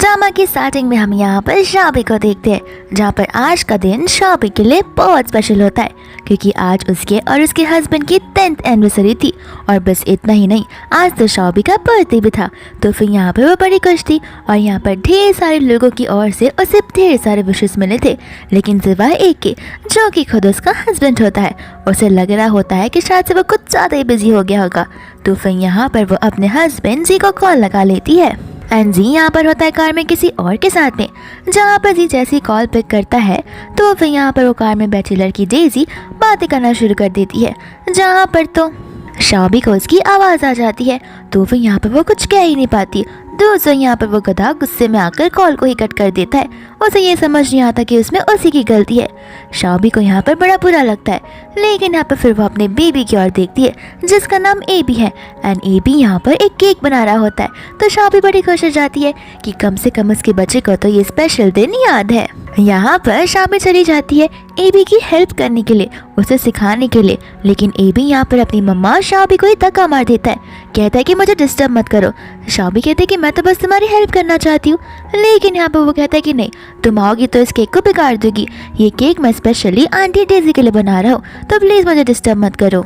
Drama की starting में हम यहाँ पर शाबी को देखते हैं, जहाँ पर आज का दिन शाबी के लिए बहुत स्पेशल होता है क्योंकि आज उसके और उसके हस्बैंड की 10th एनिवर्सरी थी। और बस इतना ही नहीं, आज तो शाबी का बर्थडे भी था। तो फिर यहाँ पर वो बड़ी खुश थी और यहाँ पर ढेर सारे लोगों की ओर से उसे ढेर सारे विशेस मिले थे, लेकिन सिवाय एक के, जो कि खुद उसका हस्बैंड होता है। उसे लग रहा होता है कि शायद से वो कुछ ज़्यादा ही बिजी हो गया होगा। तो फिर यहाँ पर वो अपने हस्बैंड जी को कॉल लगा लेती है एंड जी यहाँ पर होता है कार में किसी और के साथ में। जहाँ पर जी जैसी कॉल पिक करता है तो फिर यहाँ पर वो कार में बैठी लड़की डेज़ी बातें करना शुरू कर देती है, जहाँ पर तो शाबी को उसकी आवाज़ आ जाती है। तो फिर यहाँ पर वो कुछ कह ही नहीं पाती। दोस्तों यहाँ पर वो गधा गुस्से में आकर कॉल को ही कट कर देता है। उसे ये समझ नहीं आता कि उसमें उसी की गलती है। शाबी को यहाँ पर बड़ा बुरा लगता है, लेकिन यहाँ पर फिर वो अपने बेबी की ओर देखती है जिसका नाम एबी है एंड एबी यहाँ पर एक केक बना रहा होता है। तो शाबी बड़ी खुश हो जाती है कि कम से कम उसके बच्चे को तो ये स्पेशल दिन याद है। यहाँ पर शाबी चली जाती है एबी की हेल्प करने के लिए, उसे सिखाने के लिए, लेकिन एबी यहाँ पर अपनी मम्मा शाबी को ही धक्का मार देता है। कहता है कि मुझे डिस्टर्ब मत करो। शाबी कहते है कि मैं तो बस तुम्हारी हेल्प करना चाहती हूँ, लेकिन यहाँ पर वो कहता है कि नहीं, तुम आओगी तो इस केक को बिगाड़ दोगी। ये केक मैं स्पेशली आंटी डेज़ी के लिए बना रहा हूँ, तो प्लीज़ मुझे डिस्टर्ब मत करो।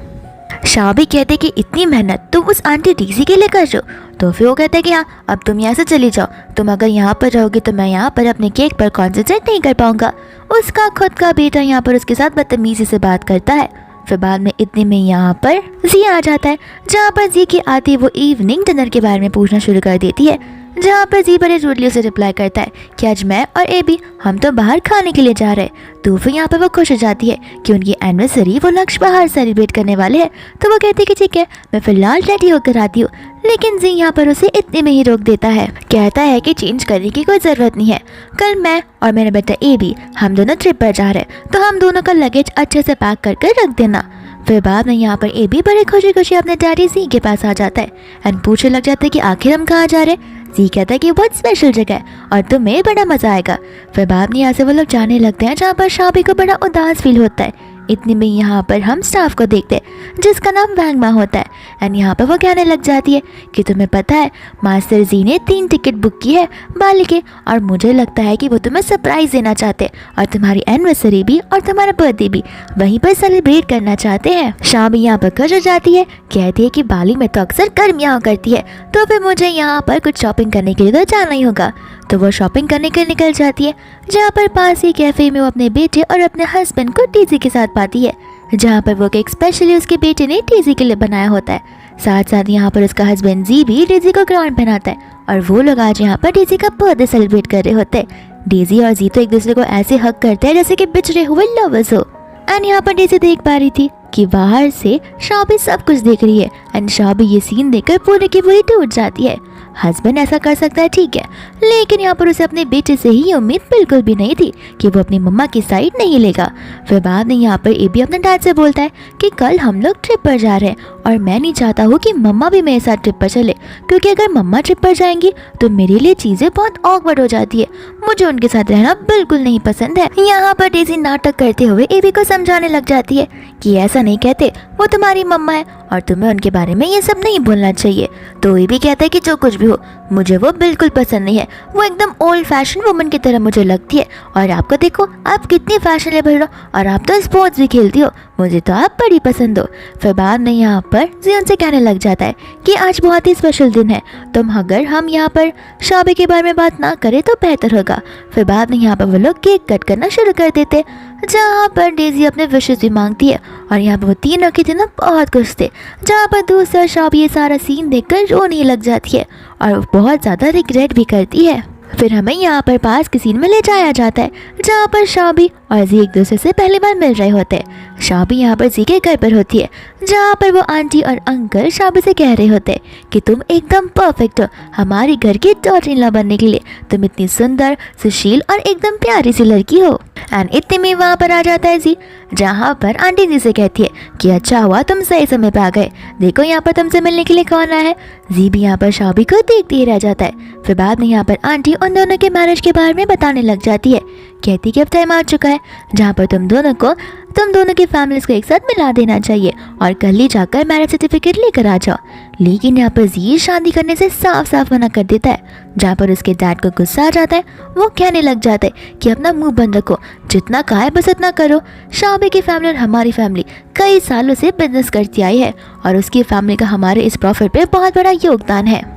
शाबी कहते कि इतनी मेहनत तुम उस आंटी डेज़ी के लिए कर रहे हो। तो फिर वो कहते हैं कि हाँ, अब तुम यहाँ से चली जाओ। तुम अगर यहाँ पर रहोगी तो मैं यहाँ पर अपने केक पर कॉन्सेंट्रेट नहीं कर पाऊँगा। उसका खुद का बेटा यहाँ पर उसके साथ बदतमीजी से बात करता है। फिर बाद में इतने में यहाँ पर जी आ जाता है, जहाँ पर जी की आती वो इवनिंग डिनर के बारे में पूछना शुरू कर देती है, जहाँ पर जी बड़े रूडली उसे रिप्लाई करता है कि आज मैं और एबी हम तो बाहर खाने के लिए जा रहे हैं। तो फिर यहाँ पर वो खुश हो जाती है कि उनकी एनिवर्सरी वो लक्ष्य बाहर सेलिब्रेट करने वाले हैं। तो वो कहती है कि ठीक है, मैं फिलहाल रेडी होकर आती हूँ, लेकिन जी यहाँ पर उसे इतने में ही रोक देता है। कहता है कि चेंज करने की कोई ज़रूरत नहीं है, कल मैं और मेरा बेटा एबी हम दोनों ट्रिप पर जा रहे हैं, तो हम दोनों का लगेज अच्छे से पैक करके रख देना। फिर बाद में यहाँ पर एबी बड़े खुशी खुशी अपने डैडी जी के पास आ जाता है एंड पूछने लग जाता है कि आखिर हम कहाँ जा रहे हैं। जी कहता है कि बहुत स्पेशल जगह है और तुम्हें बड़ा मज़ा आएगा। फिर बाद में यहाँ से वो लोग जाने लगते हैं, जहाँ पर शाबी को बड़ा उदास फील होता है। इतने में यहाँ पर हम स्टाफ को देखते हैं जिसका नाम वैंगमा होता है एंड यहाँ पर वो कहने लग जाती है कि तुम्हें पता है मास्टर जी ने 3 टिकट बुक की है बाली के, और मुझे लगता है कि वो तुम्हें सरप्राइज़ देना चाहते हैं और तुम्हारी एनिवर्सरी भी और तुम्हारा बर्थडे भी वहीं पर सेलिब्रेट करना चाहते हैं। शाबी यहाँ पर खुश हो जाती है, कहती है कि बाली में तो अक्सर गर्मियाँ करती है, तो फिर मुझे यहाँ पर कुछ शॉपिंग करने के लिए तो जाना ही होगा। तो वो शॉपिंग करने के लिए निकल जाती है, जहाँ पर पास ही कैफ़े में वो अपने बेटे और अपने हस्बैंड को डेज़ी के साथ पाती है, जहाँ पर वो केक स्पेशली उसके बेटे ने डेज़ी के लिए बनाया होता है। साथ साथ यहाँ पर उसका हस्बैंड जी भी डेज़ी को क्राउन पहनाता है और वो लोग आज यहाँ पर डेज़ी का बर्थडे सेलिब्रेट कर रहे होते हैं। डेज़ी और जी तो एक दूसरे को ऐसे हक करते हैं जैसे कि बिछड़े हुए लवर्स हो। एंड यहाँ पर डेज़ी देख पा रही थी कि बाहर से शाबी सब कुछ देख रही है एंड शाबी ये सीन देखकर पूरी की पूरी टूट जाती है। हस्बैंड ऐसा कर सकता है ठीक है, लेकिन यहाँ पर उसे अपने बेटे से ही उम्मीद बिल्कुल भी नहीं थी कि वो अपनी मम्मा की साइड नहीं लेगा। फिर बाद में यहाँ पर एबी अपने डैड से बोलता है कि कल हम लोग ट्रिप पर जा रहे हैं और मैं नहीं चाहता हूँ कि मम्मा भी मेरे साथ ट्रिप पर चले, क्योंकि अगर मम्मा ट्रिप पर जाएंगी तो मेरे लिए चीज़ें बहुत ऑकवर्ड हो जाती है। मुझे उनके साथ रहना बिल्कुल नहीं पसंद है। यहाँ पर डेज़ी नाटक करते हुए एबी को समझाने लग जाती है कि ऐसा नहीं कहते, वो तुम्हारी मम्मा है और तुम्हें उनके बारे में ये सब नहीं बोलना चाहिए। तो एबी कहता है कि जो कुछ भी हो, मुझे वो बिल्कुल पसंद नहीं है। वो एकदम ओल्ड फैशन वुमन की तरह मुझे लगती है, और आपको देखो आप कितनी फैशनेबल हो और आप तो स्पोर्ट्स भी खेलती हो, मुझे तो आप बड़ी पसंद हो। फिर बाद में यहाँ पर जी उनसे कहने लग जाता है कि आज बहुत ही स्पेशल दिन है, तुम अगर हम यहाँ पर शाबी के बारे में बात ना करें तो बेहतर होगा। फिर बाद में यहाँ पर वो लोग केक कट करना शुरू कर देते, जहाँ पर डेज़ी अपने विशेस भी मांगती है और यहाँ पर वो तीनों के दिनों बहुत खुश थे, जहाँ पर दूसरा शाबी ये सारा सीन देखकर रोने लग जाती है और बहुत ज़्यादा रिग्रेट भी करती है। फिर हमें यहाँ पर पास के सीन में ले जाया जाता है, जहाँ पर शाबी और जी एक दूसरे से पहली बार मिल रहे होते हैं। शाबी यहाँ पर जी के घर पर होती है, जहाँ पर वो आंटी और अंकल शाबी से कह रहे होते हैं कि तुम एकदम परफेक्ट हो हमारी घर की डॉटर इन लॉ बनने के लिए, तुम इतनी सुंदर, सुशील और एकदम प्यारी सी लड़की हो। एंड इतने में वहाँ पर आ जाता है जी, जहाँ पर आंटी जी से कहती है कि अच्छा हुआ तुम सही समय पे आ गए, देखो यहाँ पर तुमसे मिलने के लिए कौन आया है। जी भी यहाँ पर शाबी को देखते ही रह जाता है। फिर बाद में यहाँ पर आंटी उन दोनों के मैरिज के बारे में बताने लग जाती है। कहती कि अब टाइम आ चुका है जहाँ पर तुम दोनों की फैमिलीज को एक साथ मिला देना चाहिए और कल ही जाकर मैरिज सर्टिफिकेट लेकर आ जाओ। लेकिन यहाँ पर जी शादी करने से साफ साफ मना कर देता है, जहाँ पर उसके डैड को गुस्सा आ जाता है। वो कहने लग जाता है कि अपना मुंह बंद रखो, जितना कहा है बस इतना करो। शाबी की फैमिली और हमारी फैमिली कई सालों से बिजनेस करती आई है और उसकी फैमिली का हमारे इस प्रॉफिट पे बहुत बड़ा योगदान है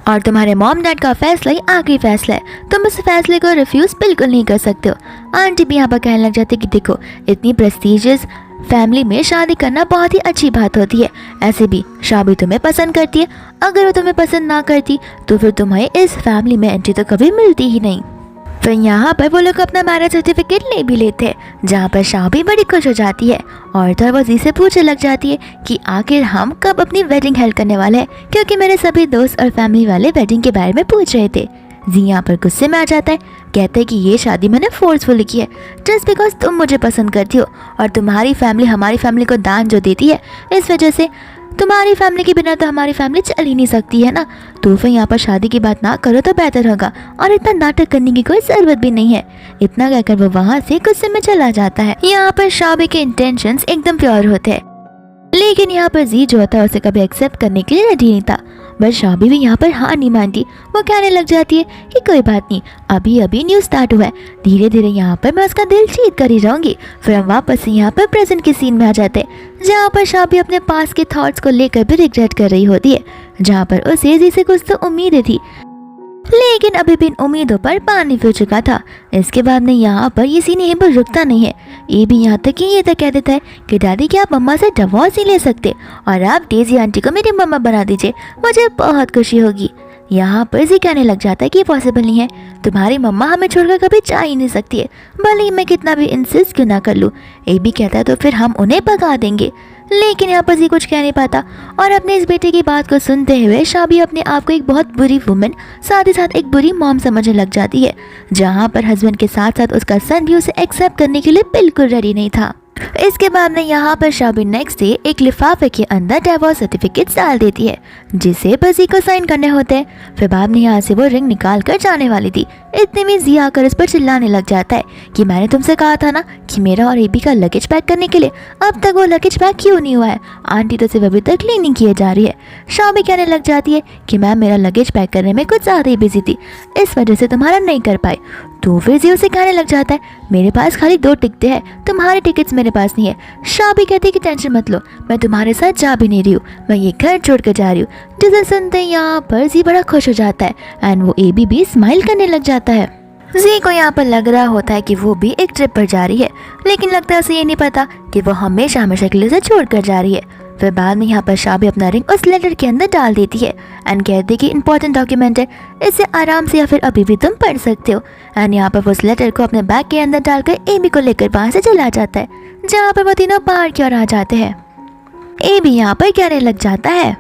और तुम्हारे मॉम डैड का फैसला ही आखिरी फैसला है, तुम उस फैसले को रिफ्यूज बिल्कुल नहीं कर सकते हो। आंटी भी यहाँ पर कहने लग जाती है कि देखो, इतनी प्रेस्टीजियस फैमिली में शादी करना बहुत ही अच्छी बात होती है। ऐसे भी शाबी तुम्हें पसंद करती है, अगर वो तुम्हें पसंद ना करती तो फिर तुम्हें इस फैमिली में एंट्री तो कभी मिलती ही नहीं। फिर यहाँ पर वो लोग अपना मैरिज सर्टिफिकेट ले भी लेते हैं, जहाँ पर शाबी बड़ी खुश हो जाती है और दरवाजे से पूछने लग जाती है कि आखिर हम कब अपनी वेडिंग हेल्ड करने वाले हैं, क्योंकि मेरे सभी दोस्त और फैमिली वाले वेडिंग के बारे में पूछ रहे थे। जी यहाँ पर गुस्से में आ जाता है, कहते हैं कि ये शादी मैंने फोर्सफुली की है जस्ट बिकॉज तुम मुझे पसंद करती हो और तुम्हारी फैमिली हमारी फैमिली को दान जो देती है, इस वजह से तुम्हारी फैमिली के बिना तो हमारी फैमिली चल ही नहीं सकती है ना। तो फिर यहाँ पर शादी की बात ना करो तो बेहतर होगा और इतना नाटक करने की कोई ज़रूरत भी नहीं है। इतना कहकर वो वहाँ से गुस्से में चला जाता है। यहाँ पर शाबी के इंटेंशंस एकदम प्योर होते हैं, लेकिन यहाँ पर जी जो होता है उसे कभी एक्सेप्ट करने के लिए रेडी नहीं था। बस शाबी भी यहाँ पर हार नहीं मानती। वो कहने लग जाती है कि कोई बात नहीं, अभी अभी न्यू स्टार्ट हुआ है, धीरे धीरे यहाँ पर मैं उसका दिल जीत कर ही रहूँगी। फिर हम वापस से यहाँ पर प्रेजेंट के सीन में आ जाते हैं, जहाँ पर शाबी अपने पास के थॉट्स को लेकर भी रिग्रेट कर रही होती है, जहाँ पर उसे जी से कुछ तो उम्मीदें थी, लेकिन अभी भी इन उम्मीदों पर पानी फिर चुका था। इसके बाद में यहाँ पर ये सीन यहीं पर रुकता नहीं है। ये भी यहाँ तक कि ये तक कह देता है कि दादी क्या आप मम्मा से डिवोर्स ही ले सकते और आप डेजी आंटी को मेरी मम्मा बना दीजिए, मुझे बहुत खुशी होगी। यहाँ पर जी कहने लग जाता है कि पॉसिबल नहीं है, तुम्हारी मम्मा हमें छोड़कर कभी जा ही नहीं सकती है, भले ही मैं कितना भी इंसिस्ट क्यों ना कर लूँ। ये भी कहता है तो फिर हम उन्हें भगा देंगे, लेकिन यहाँ पर जी कुछ कह नहीं पाता और अपने इस बेटे की बात को सुनते हुए शाबी अपने आप को एक बहुत बुरी वुमेन, साथ ही साथ एक बुरी मॉम समझने लग जाती है, जहाँ पर हस्बैंड के साथ साथ उसका सन भी उसे एक्सेप्ट करने के लिए बिल्कुल रेडी नहीं था। इसके बाद में यहाँ पर शाबी नेक्स्ट डे एक लिफाफे के अंदर डिवोर्स सर्टिफिकेट डाल देती है, जिसे बसी को साइन करने होते हैं। फिर बाद में यहाँ से वो रिंग निकाल कर जाने वाली थी, इतने में जी आकर उस पर चिल्लाने लग जाता है कि मैंने तुमसे कहा था ना कि मेरा और एबी का लगेज पैक करने के लिए, अब तक वो लगेज पैक क्यों नहीं हुआ है, आंटी तो सिर्फ अभी तक क्लीनिंग किए जा रही है। शाबी कहने लग जाती है कि मैम मेरा लगेज पैक करने में कुछ ज़्यादा ही बिजी थी, इस वजह से तुम्हारा नहीं कर पाई। तो फिर जी उसे कहने लग जाता है मेरे पास खाली 2 टिकटें हैं, तुम्हारे टिकट्स मेरे पास नहीं है। शाबी कहती है कि टेंशन मत लो, मैं तुम्हारे साथ जा भी नहीं रही हूँ, मैं ये घर छोड़ कर जा रही हूँ। जिसे सुनते ही यहाँ पर जी बड़ा खुश हो जाता है एंड वो एबी भी स्माइल करने लग जाता है। जी को यहाँ पर लग रहा होता है कि वो भी एक ट्रिप पर जा रही है, लेकिन लगता है उसे ये नहीं पता कि वो हमेशा हमेशा के लिए उसे छोड़ कर जा रही है। फिर बाद में यहाँ पर शाबी अपना रिंग उस लेटर के अंदर डाल देती है एंड कहती है कि इंपॉर्टेंट डॉक्यूमेंट है, इसे आराम से या फिर अभी भी तुम पढ़ सकते हो। एंड यहाँ पर वो उस लेटर को अपने बैग के अंदर डालकर एबी को लेकर वहाँ से चला जाता है, जहाँ पर वो तीनों बाहर की ओर आ जाते हैं। एबी यहाँ पर कहने लग जाता है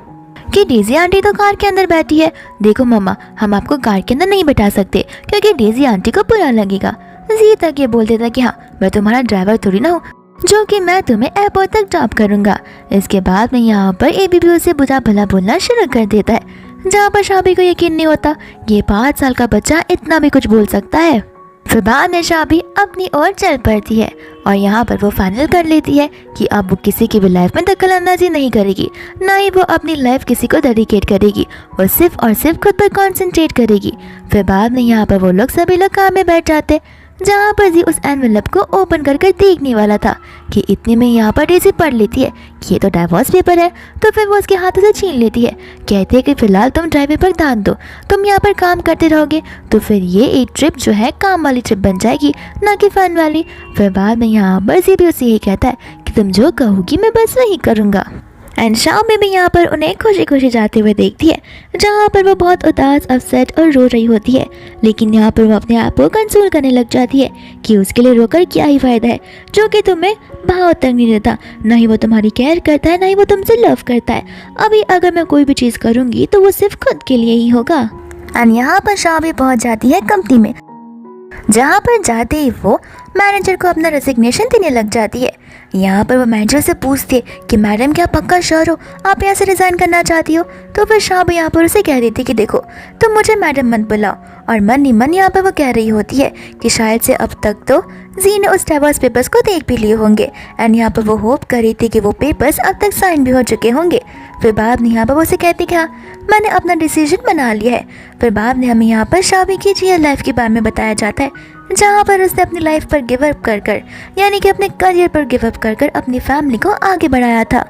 कि डेजी आंटी तो कार के अंदर बैठी है, देखो मम्मा हम आपको कार के अंदर नहीं बैठा सकते क्योंकि डेजी आंटी को बुरा लगेगा। जी तक ये बोल देता कि हाँ मैं तुम्हारा ड्राइवर थोड़ी ना हूँ जो कि मैं तुम्हें एयरपोर्ट तक ड्रॉप करूँगा। इसके बाद में यहाँ पर एबी भी उसे बुरा भला बोलना शुरू कर देता है, जहाँ पर शाबी को यकीन नहीं होता ये 5 साल का बच्चा इतना भी कुछ बोल सकता है। फिर बाद में शाबी अपनी ओर चल पड़ती है और यहाँ पर वो फाइनल कर लेती है कि अब वो किसी की भी लाइफ में दखल अंदाजी नहीं करेगी, ना ही वो अपनी लाइफ किसी को डेडिकेट करेगी, वो सिर्फ और सिर्फ खुद पर कॉन्सेंट्रेट करेगी। फिर बाद में यहाँ पर वो लोग सभी लोग काम में बैठ जाते, जहाँ पर जी उस एनवेलप को ओपन कर देखने वाला था कि इतने में यहाँ पर डेजी पढ़ लेती है कि ये तो डाइवोर्स पेपर है, तो फिर वो उसके हाथों से छीन लेती है। कहती है कि फिलहाल तुम ड्राइवर पर ध्यान दो, तुम यहाँ पर काम करते रहोगे तो फिर ये एक ट्रिप जो है काम वाली ट्रिप बन जाएगी, ना कि फन वाली। फिर बाद में यहाँ पर जी भी उसे यही कहता है कि तुम जो कहोगी मैं बस वही करूँगा। एंड शाम में भी यहाँ पर उन्हें खुशी खुशी जाते हुए देखती है, जहाँ पर वो बहुत उदास, अपसेट और रो रही होती है, लेकिन यहाँ पर वो अपने आप को कंसोल करने लग जाती है कि उसके लिए रोकर क्या ही फायदा है, जो कि तुम्हें भाव तक नहीं देता, ना ही वो तुम्हारी केयर करता है, ना ही वो तुमसे लव करता है। अभी अगर मैं कोई भी चीज़ करूँगी तो वो सिर्फ खुद के लिए ही होगा। एंड यहाँ पर शाम भी पहुँच जाती है कंपनी में, जहाँ पर जाते ही वो मैनेजर को अपना रेजिग्नेशन देने लग जाती है। यहाँ पर वो मैनेजर से पूछती है कि मैडम क्या पक्का श्योर हो आप यहाँ से रिज़ाइन करना चाहती हो। तो फिर शाबी यहाँ पर उसे कह देती कि देखो तुम मुझे मैडम मत बुलाओ। और मन ही मन यहाँ पर वो कह रही होती है कि शायद से अब तक तो जी ने उस डाइवोर्स पेपर्स को देख भी लिए होंगे एंड यहाँ पर वो होप कर रही थी कि वो पेपर्स अब तक साइन भी हो चुके होंगे। फिर बाद में यहाँ पर वो उसे कहती कि हाँ मैंने अपना डिसीजन बना लिया है। फिर बाद में हमें यहाँ पर शाबी की रियल लाइफ के बारे में बताया जाता है, जहाँ पर उसने अपनी लाइफ पर गिव अप कर कर यानी कि अपने करियर पर गिव अप कर कर अपनी फैमिली को आगे बढ़ाया था।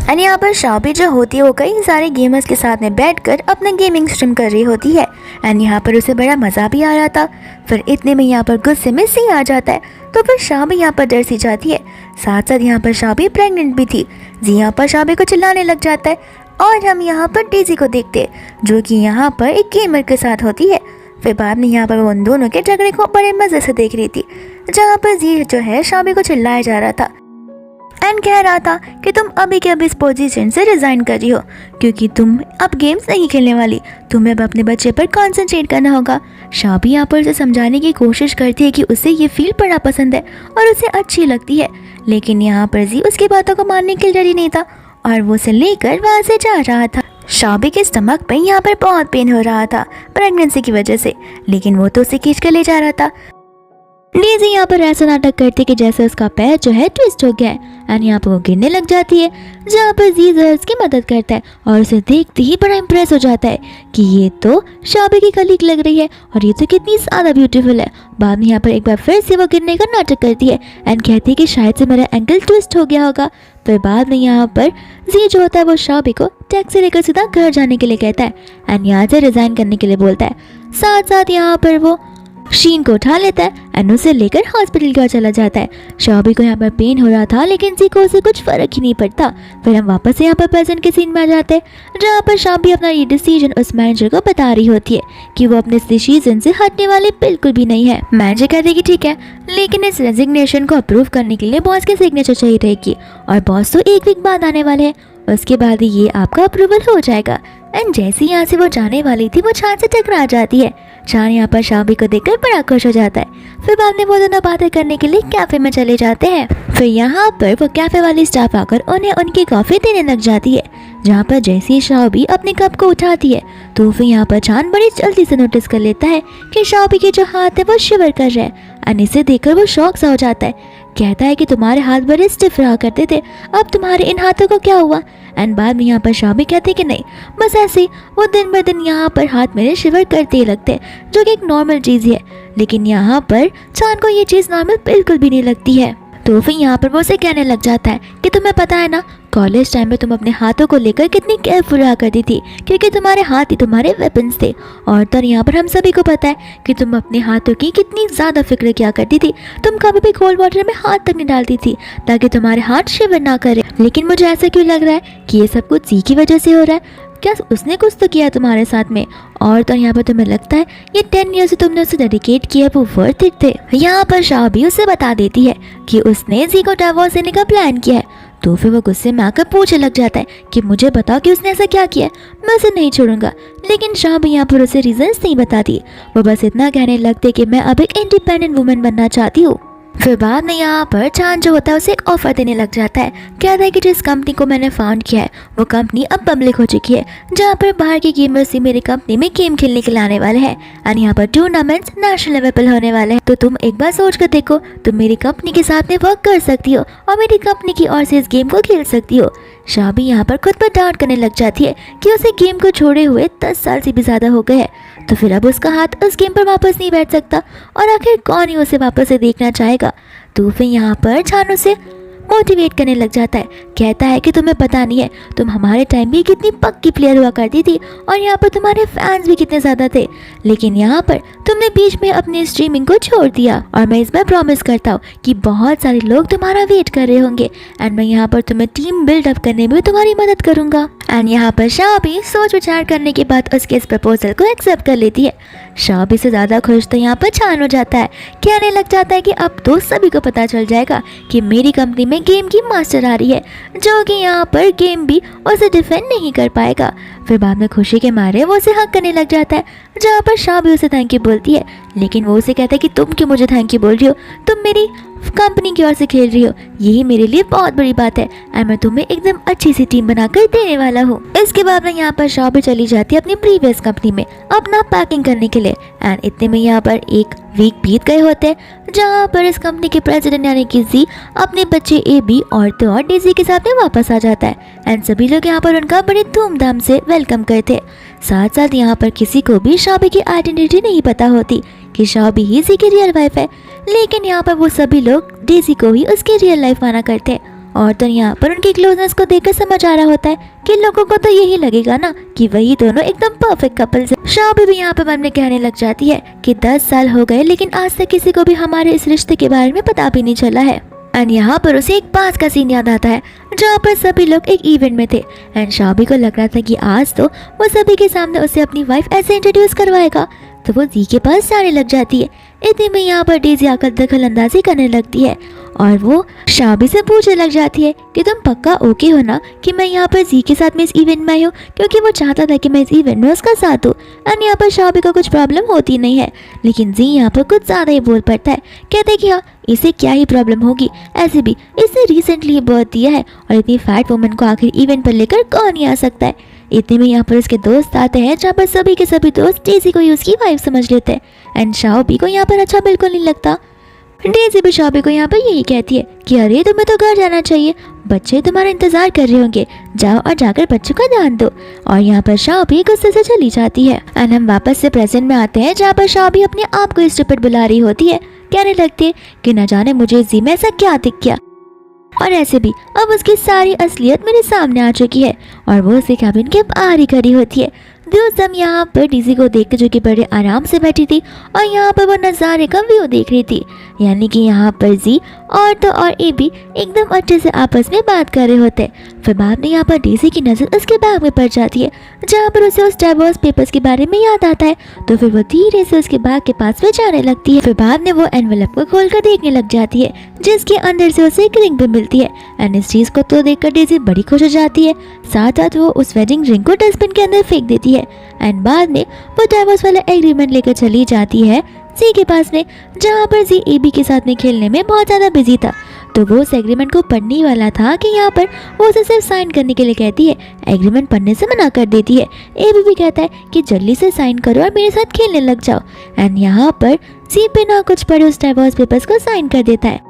एंड यहाँ पर शाबी जो होती है वो कई सारे गेमर्स के साथ में बैठकर अपना गेमिंग स्ट्रीम कर रही होती है एंड यहाँ पर उसे बड़ा मज़ा भी आ रहा था। फिर इतने में यहाँ पर गुस्से में सी आ जाता है तो फिर शाबी यहाँ पर डर सी जाती है। साथ साथ यहाँ पर शाबी प्रेग्नेंट भी थी। जी यहाँ पर शाबी को चिल्लाने लग जाता है और हम यहाँ पर डेज़ी को देखते हैं जो कि यहाँ पर एक गेमर के साथ होती है। फिर बाद में यहाँ पर वो उन दोनों के झगड़े को बड़े मज़े से देख रही थी, जहाँ पर जी जो है शाबी को चिल्लाया जा रहा था एंड कह रहा था कि तुम अभी के अभी इस पोजीशन से रिज़ाइन कर रही हो क्योंकि तुम अब गेम्स नहीं खेलने वाली, तुम्हें अब अपने बच्चे पर कॉन्सेंट्रेट करना होगा। शाबी यहाँ पर उसे समझाने की कोशिश करती है कि उसे ये फील्ड बड़ा पसंद है और उसे अच्छी लगती है, लेकिन यहाँ पर जी उसकी बातों को मानने के लिए रेडी नहीं था और वो उसे लेकर वहाँ से जा रहा था। शाबी के स्टमक पे यहाँ पर बहुत पेन हो रहा था प्रेगनेंसी की वजह से, लेकिन वो तो उसे खींच कर ले जा रहा था। डेज़ी यहाँ पर ऐसा नाटक करती कि जैसे उसका पैर जो है ट्विस्ट हो गया है एंड यहाँ पर वो गिरने लग जाती है, जहाँ पर जी उसकी मदद करता है और उसे देखते ही बड़ा इम्प्रेस हो जाता है कि ये तो शाबी की कलीग लग रही है और ये तो कितनी ज़्यादा ब्यूटीफुल है। बाद में यहाँ पर एक बार फिर से वो गिरने का नाटक करती है एंड कहती है कि शायद से मेरा एंकल ट्विस्ट हो गया होगा। फिर बाद में यहाँ पर जी जो होता है वो शाबी को टैक्सी लेकर सीधा घर जाने के लिए कहता है एंड यहाँ से रिज़ाइन करने के लिए बोलता है। साथ साथ यहाँ पर वो शीन को उठा लेता है एंड उसे लेकर हॉस्पिटल की ओर चला जाता है। शाबी को यहाँ पर पेन हो रहा था लेकिन जी को उसे कुछ फर्क ही नहीं पड़ता। फिर हम वापस से यहाँ पर प्रेजेंट के सीन में आ जाते हैं, जहाँ पर शाबी अपना ये डिसीजन उस मैनेजर को बता रही होती है कि वो अपने इस डिसीजन से हटने वाले बिल्कुल भी नहीं है। मैनेजर कहते कि ठीक है, लेकिन इस रेजिग्नेशन को अप्रूव करने के लिए बॉस के सिग्नेचर चाहिए रहेगी और बॉस तो एक वीक बाद आने वाले हैं, उसके बाद ही ये आपका अप्रूवल हो जाएगा। एंड जैसे ही यहाँ से वो जाने वाली थी वो चांद से टकरा जाती है। चांद यहाँ पर शाबी को देखकर बड़ा खुश हो जाता है। फिर बाद में वो दोनों बातें करने के लिए कैफे में चले जाते हैं। फिर यहाँ पर वो कैफे वाली स्टाफ आकर उन्हें उनकी कॉफी देने लग जाती है, जहाँ पर जैसे ही शाबी अपने कप को उठाती है तो फिर यहाँ पर चांद बड़ी जल्दी से नोटिस कर लेता है कि शाबी के जो हाथ है वो शिवर कर रहे हैं एंड इसे देखकर वो शॉक सा हो जाता है। कहता है कि तुम्हारे हाथ बड़े स्टिफ रहा करते थे, अब तुम्हारे इन हाथों को क्या हुआ। एंड बाद में यहाँ पर शाबी कहती है कि नहीं, बस ऐसे ही वो दिन ब दिन यहाँ पर हाथ मेरे शिवर करते ही लगते हैं, जो कि एक नॉर्मल चीज़ है। लेकिन यहाँ पर चांद को ये चीज़ नॉर्मल बिल्कुल भी नहीं लगती है। तो फिर यहाँ पर वो उसे कहने लग जाता है कि तुम्हें पता है ना, कॉलेज टाइम में तुम अपने हाथों को लेकर कितनी केयरफुल रहा करती थी क्योंकि तुम्हारे हाथ ही तुम्हारे वेपन्स थे। और तो यहाँ पर हम सभी को पता है कि तुम अपने हाथों की कितनी ज़्यादा फिक्र किया करती थी। तुम कभी भी कोल्ड वाटर में हाथ तक नहीं डालती थी ताकि तुम्हारे हाथ शिवर ना करे। लेकिन मुझे ऐसा क्यों लग रहा है कि ये सब कुछ सी की वजह से हो रहा है। क्या उसने कुछ तो किया तुम्हारे साथ में? और तो यहाँ पर तुम्हें लगता है ये 10 ईयर से तुमने उसे डेडिकेट किया वो वर्थ इट थे। यहाँ पर शाबी उसे बता देती है कि उसने जी को डिवोर्स देने का प्लान किया है। तो फिर वो गुस्से में आकर पूछने लग जाता है कि मुझे बताओ कि उसने ऐसा क्या किया, मैं उसे नहीं छोड़ूंगा। लेकिन शाबी यहाँ पर उसे रीजंस नहीं बताती, वो बस इतना कहने लगते कि मैं अब एक इंडिपेंडेंट वुमन बनना चाहती हूँ। फिर बाद में यहाँ पर चांद जो होता है उसे एक ऑफर देने लग जाता है। कहता है कि जिस कंपनी को मैंने फाउंड किया है वो कंपनी अब पब्लिक हो चुकी है, जहाँ पर बाहर के गेमर्स भी मेरी कंपनी में गेम खेलने के लिए आने वाले हैं और यहाँ पर टूर्नामेंट्स नेशनल लेवल पर होने वाले हैं। तो तुम एक बार सोच कर देखो, तुम मेरी कंपनी के साथ में वर्क कर सकती हो और मेरी कंपनी की ओर से इस गेम को खेल सकती हो। शाबी यहाँ पर खुद पर डांट करने लग जाती है कि उसे गेम को छोड़े हुए 10 साल से भी ज़्यादा हो गए हैं, तो फिर अब उसका हाथ उस गेम पर वापस नहीं बैठ सकता और आखिर कौन ही उसे वापस से देखना चाहेगा। तो फिर यहाँ पर छानू से मोटिवेट करने लग जाता है। कहता है कि तुम्हें पता नहीं है, तुम हमारे टाइम भी कितनी पक्की प्लेयर हुआ करती थी और यहाँ पर तुम्हारे फैंस भी कितने ज़्यादा थे, लेकिन यहाँ पर तुमने बीच में अपनी स्ट्रीमिंग को छोड़ दिया और मैं इसमें प्रॉमिस करता हूँ कि बहुत सारे लोग तुम्हारा वेट कर रहे होंगे एंड मैं यहाँ पर तुम्हें टीम बिल्डअप करने में तुम्हारी मदद करूँगा। एंड यहाँ पर शाबी सोच विचार करने के बाद उसके इस प्रपोजल को एक्सेप्ट कर लेती है। शाबी से ज़्यादा खुश तो यहाँ पर छान हो जाता है, कहने लग जाता है कि अब तो सभी को पता चल जाएगा कि मेरी कंपनी में गेम की मास्टर आ रही है, जो कि यहाँ पर गेम भी उसे डिफेंड नहीं कर पाएगा। फिर बाद में खुशी के मारे वो उसे हक करने लग जाता है, जहाँ पर शाह भी उसे थैंक यू बोलती है, लेकिन वो उसे कहता है कि तुम क्यों मुझे थैंक यू बोल रही हो, तुम मेरी कंपनी की ओर से खेल रही हो, यही मेरे लिए बहुत बड़ी बात है और मैं तुम्हें एकदम अच्छी सी टीम बनाकर देने वाला हूँ। इसके बाद में यहाँ पर शाह भी चली जाती है अपनी प्रीवियस कंपनी में अपना पैकिंग करने के लिए। एंड इतने में यहाँ पर एक वीक बीत गए होते हैं, जहाँ पर इस कंपनी के प्रेसिडेंट यानी कि जी अपने बच्चे ए बी और तो और डेजी के साथ में वापस आ जाता है। एंड सभी लोग यहाँ पर उनका बड़े धूमधाम से वेलकम करते। साथ साथ यहाँ पर किसी को भी शाबी की आइडेंटिटी नहीं पता होती कि शाबी ही जी की रियल वाइफ है, लेकिन यहाँ पर वो सभी लोग डेजी को ही उसकी रियल लाइफ माना करते हैं। और तो यहाँ पर उनकी क्लोजनेस को देखकर समझ आ रहा होता है कि लोगों को तो यही लगेगा ना कि वही दोनों एकदम परफेक्ट कपल्स हैं। शाबी भी यहाँ पर मन में कहने लग जाती है कि 10 साल हो गए लेकिन आज तक किसी को भी हमारे इस रिश्ते के बारे में पता भी नहीं चला है। एंड यहाँ पर उसे एक पास का सीन याद आता है जहाँ पर सभी लोग एक इवेंट में थे एंड शाबी को लग रहा था कि आज तो वो सभी के सामने उसे अपनी वाइफ ऐसे इंट्रोड्यूस करवाएगा, तो वो जी के पास जाने लग जाती है। इतने में यहाँ पर डेजी आकर दखल अंदाजी करने लगती है और वो शाबी से पूछने लग जाती है कि तुम पक्का ओके हो ना कि मैं यहाँ पर जी के साथ में इस इवेंट में आई हूँ, क्योंकि वो चाहता था कि मैं इस इवेंट में उसका साथ दूँ। एंड यहाँ पर शाबी को कुछ प्रॉब्लम होती नहीं है, लेकिन जी यहाँ पर कुछ ज़्यादा ही बोल पड़ता है, कहते कि हाँ इसे क्या ही प्रॉब्लम होगी, ऐसे भी इसने रिसेंटली ही बर्थ दिया है और इतनी फैट वुमन को आखिर इवेंट पर लेकर कौन ही आ सकता है। इतने में यहाँ पर उसके दोस्त आते हैं, जहाँ पर सभी के सभी दोस्त डेजी को ही उसकी वाइफ समझ लेते हैं। एंड शाबी को यहाँ पर अच्छा बिल्कुल नहीं लगता। डेजी भी शाबी को यहाँ पर यही कहती है कि अरे तुम्हें तो घर जाना चाहिए, बच्चे तुम्हारा इंतजार कर रहे होंगे, जाओ और जाकर बच्चों का ध्यान दो। और यहाँ पर शाबी गुस्से से चली जाती है। एंड हम वापस से प्रेजेंट में आते हैं, जहाँ पर शाबी अपने आप को स्टूपिड बुला रही होती है, कहने लगती है कि न जाने मुझे जी में ऐसा क्या दिख गया, और ऐसे भी अब उसकी सारी असलियत मेरे सामने आ चुकी है और वो उसे कैबिन के बाहर ही खड़ी होती है। दोस्त हम यहाँ पर डीजी को देख जो कि बड़े आराम से बैठी थी और यहाँ पर वो नज़ारे का व्यू देख रही थी, यानी कि यहाँ पर जी और तो और ए भी एकदम अच्छे से आपस में बात कर रहे होते। फिर बाद में यहाँ पर डीजी की नज़र उसके बैग में पड़ जाती है, जहाँ पर उसे उस डाइवोर्स पेपर्स के बारे में याद आता है, तो फिर वो धीरे से उसके बैग के पास में जाने लगती है। फिर बाद में वो एनवेलप को खोलकर देखने लग जाती है, जिसके अंदर से उसे एक रिंग भी मिलती है। एंड इस चीज़ को तो देखकर डेजी बड़ी खुश हो जाती है। साथ साथ वो उस वेडिंग रिंग को डस्टबिन के अंदर फेंक देती है। एंड बाद में वो डाइवोर्स वाला एग्रीमेंट लेकर चली जाती है जी के पास में, जहाँ पर जी एबी के साथ में खेलने में बहुत ज़्यादा बिजी था, तो वो उस एग्रीमेंट को पढ़ने वाला था कि यहाँ पर वो उसे सिर्फ साइन करने के लिए कहती है, एग्रीमेंट पढ़ने से मना कर देती है। एबी भी कहता है कि जल्दी से साइन करो और मेरे साथ खेलने लग जाओ। एंड यहाँ पर जी बिना कुछ पढ़े उस डाइवोर्स पेपर्स को साइन कर देता है।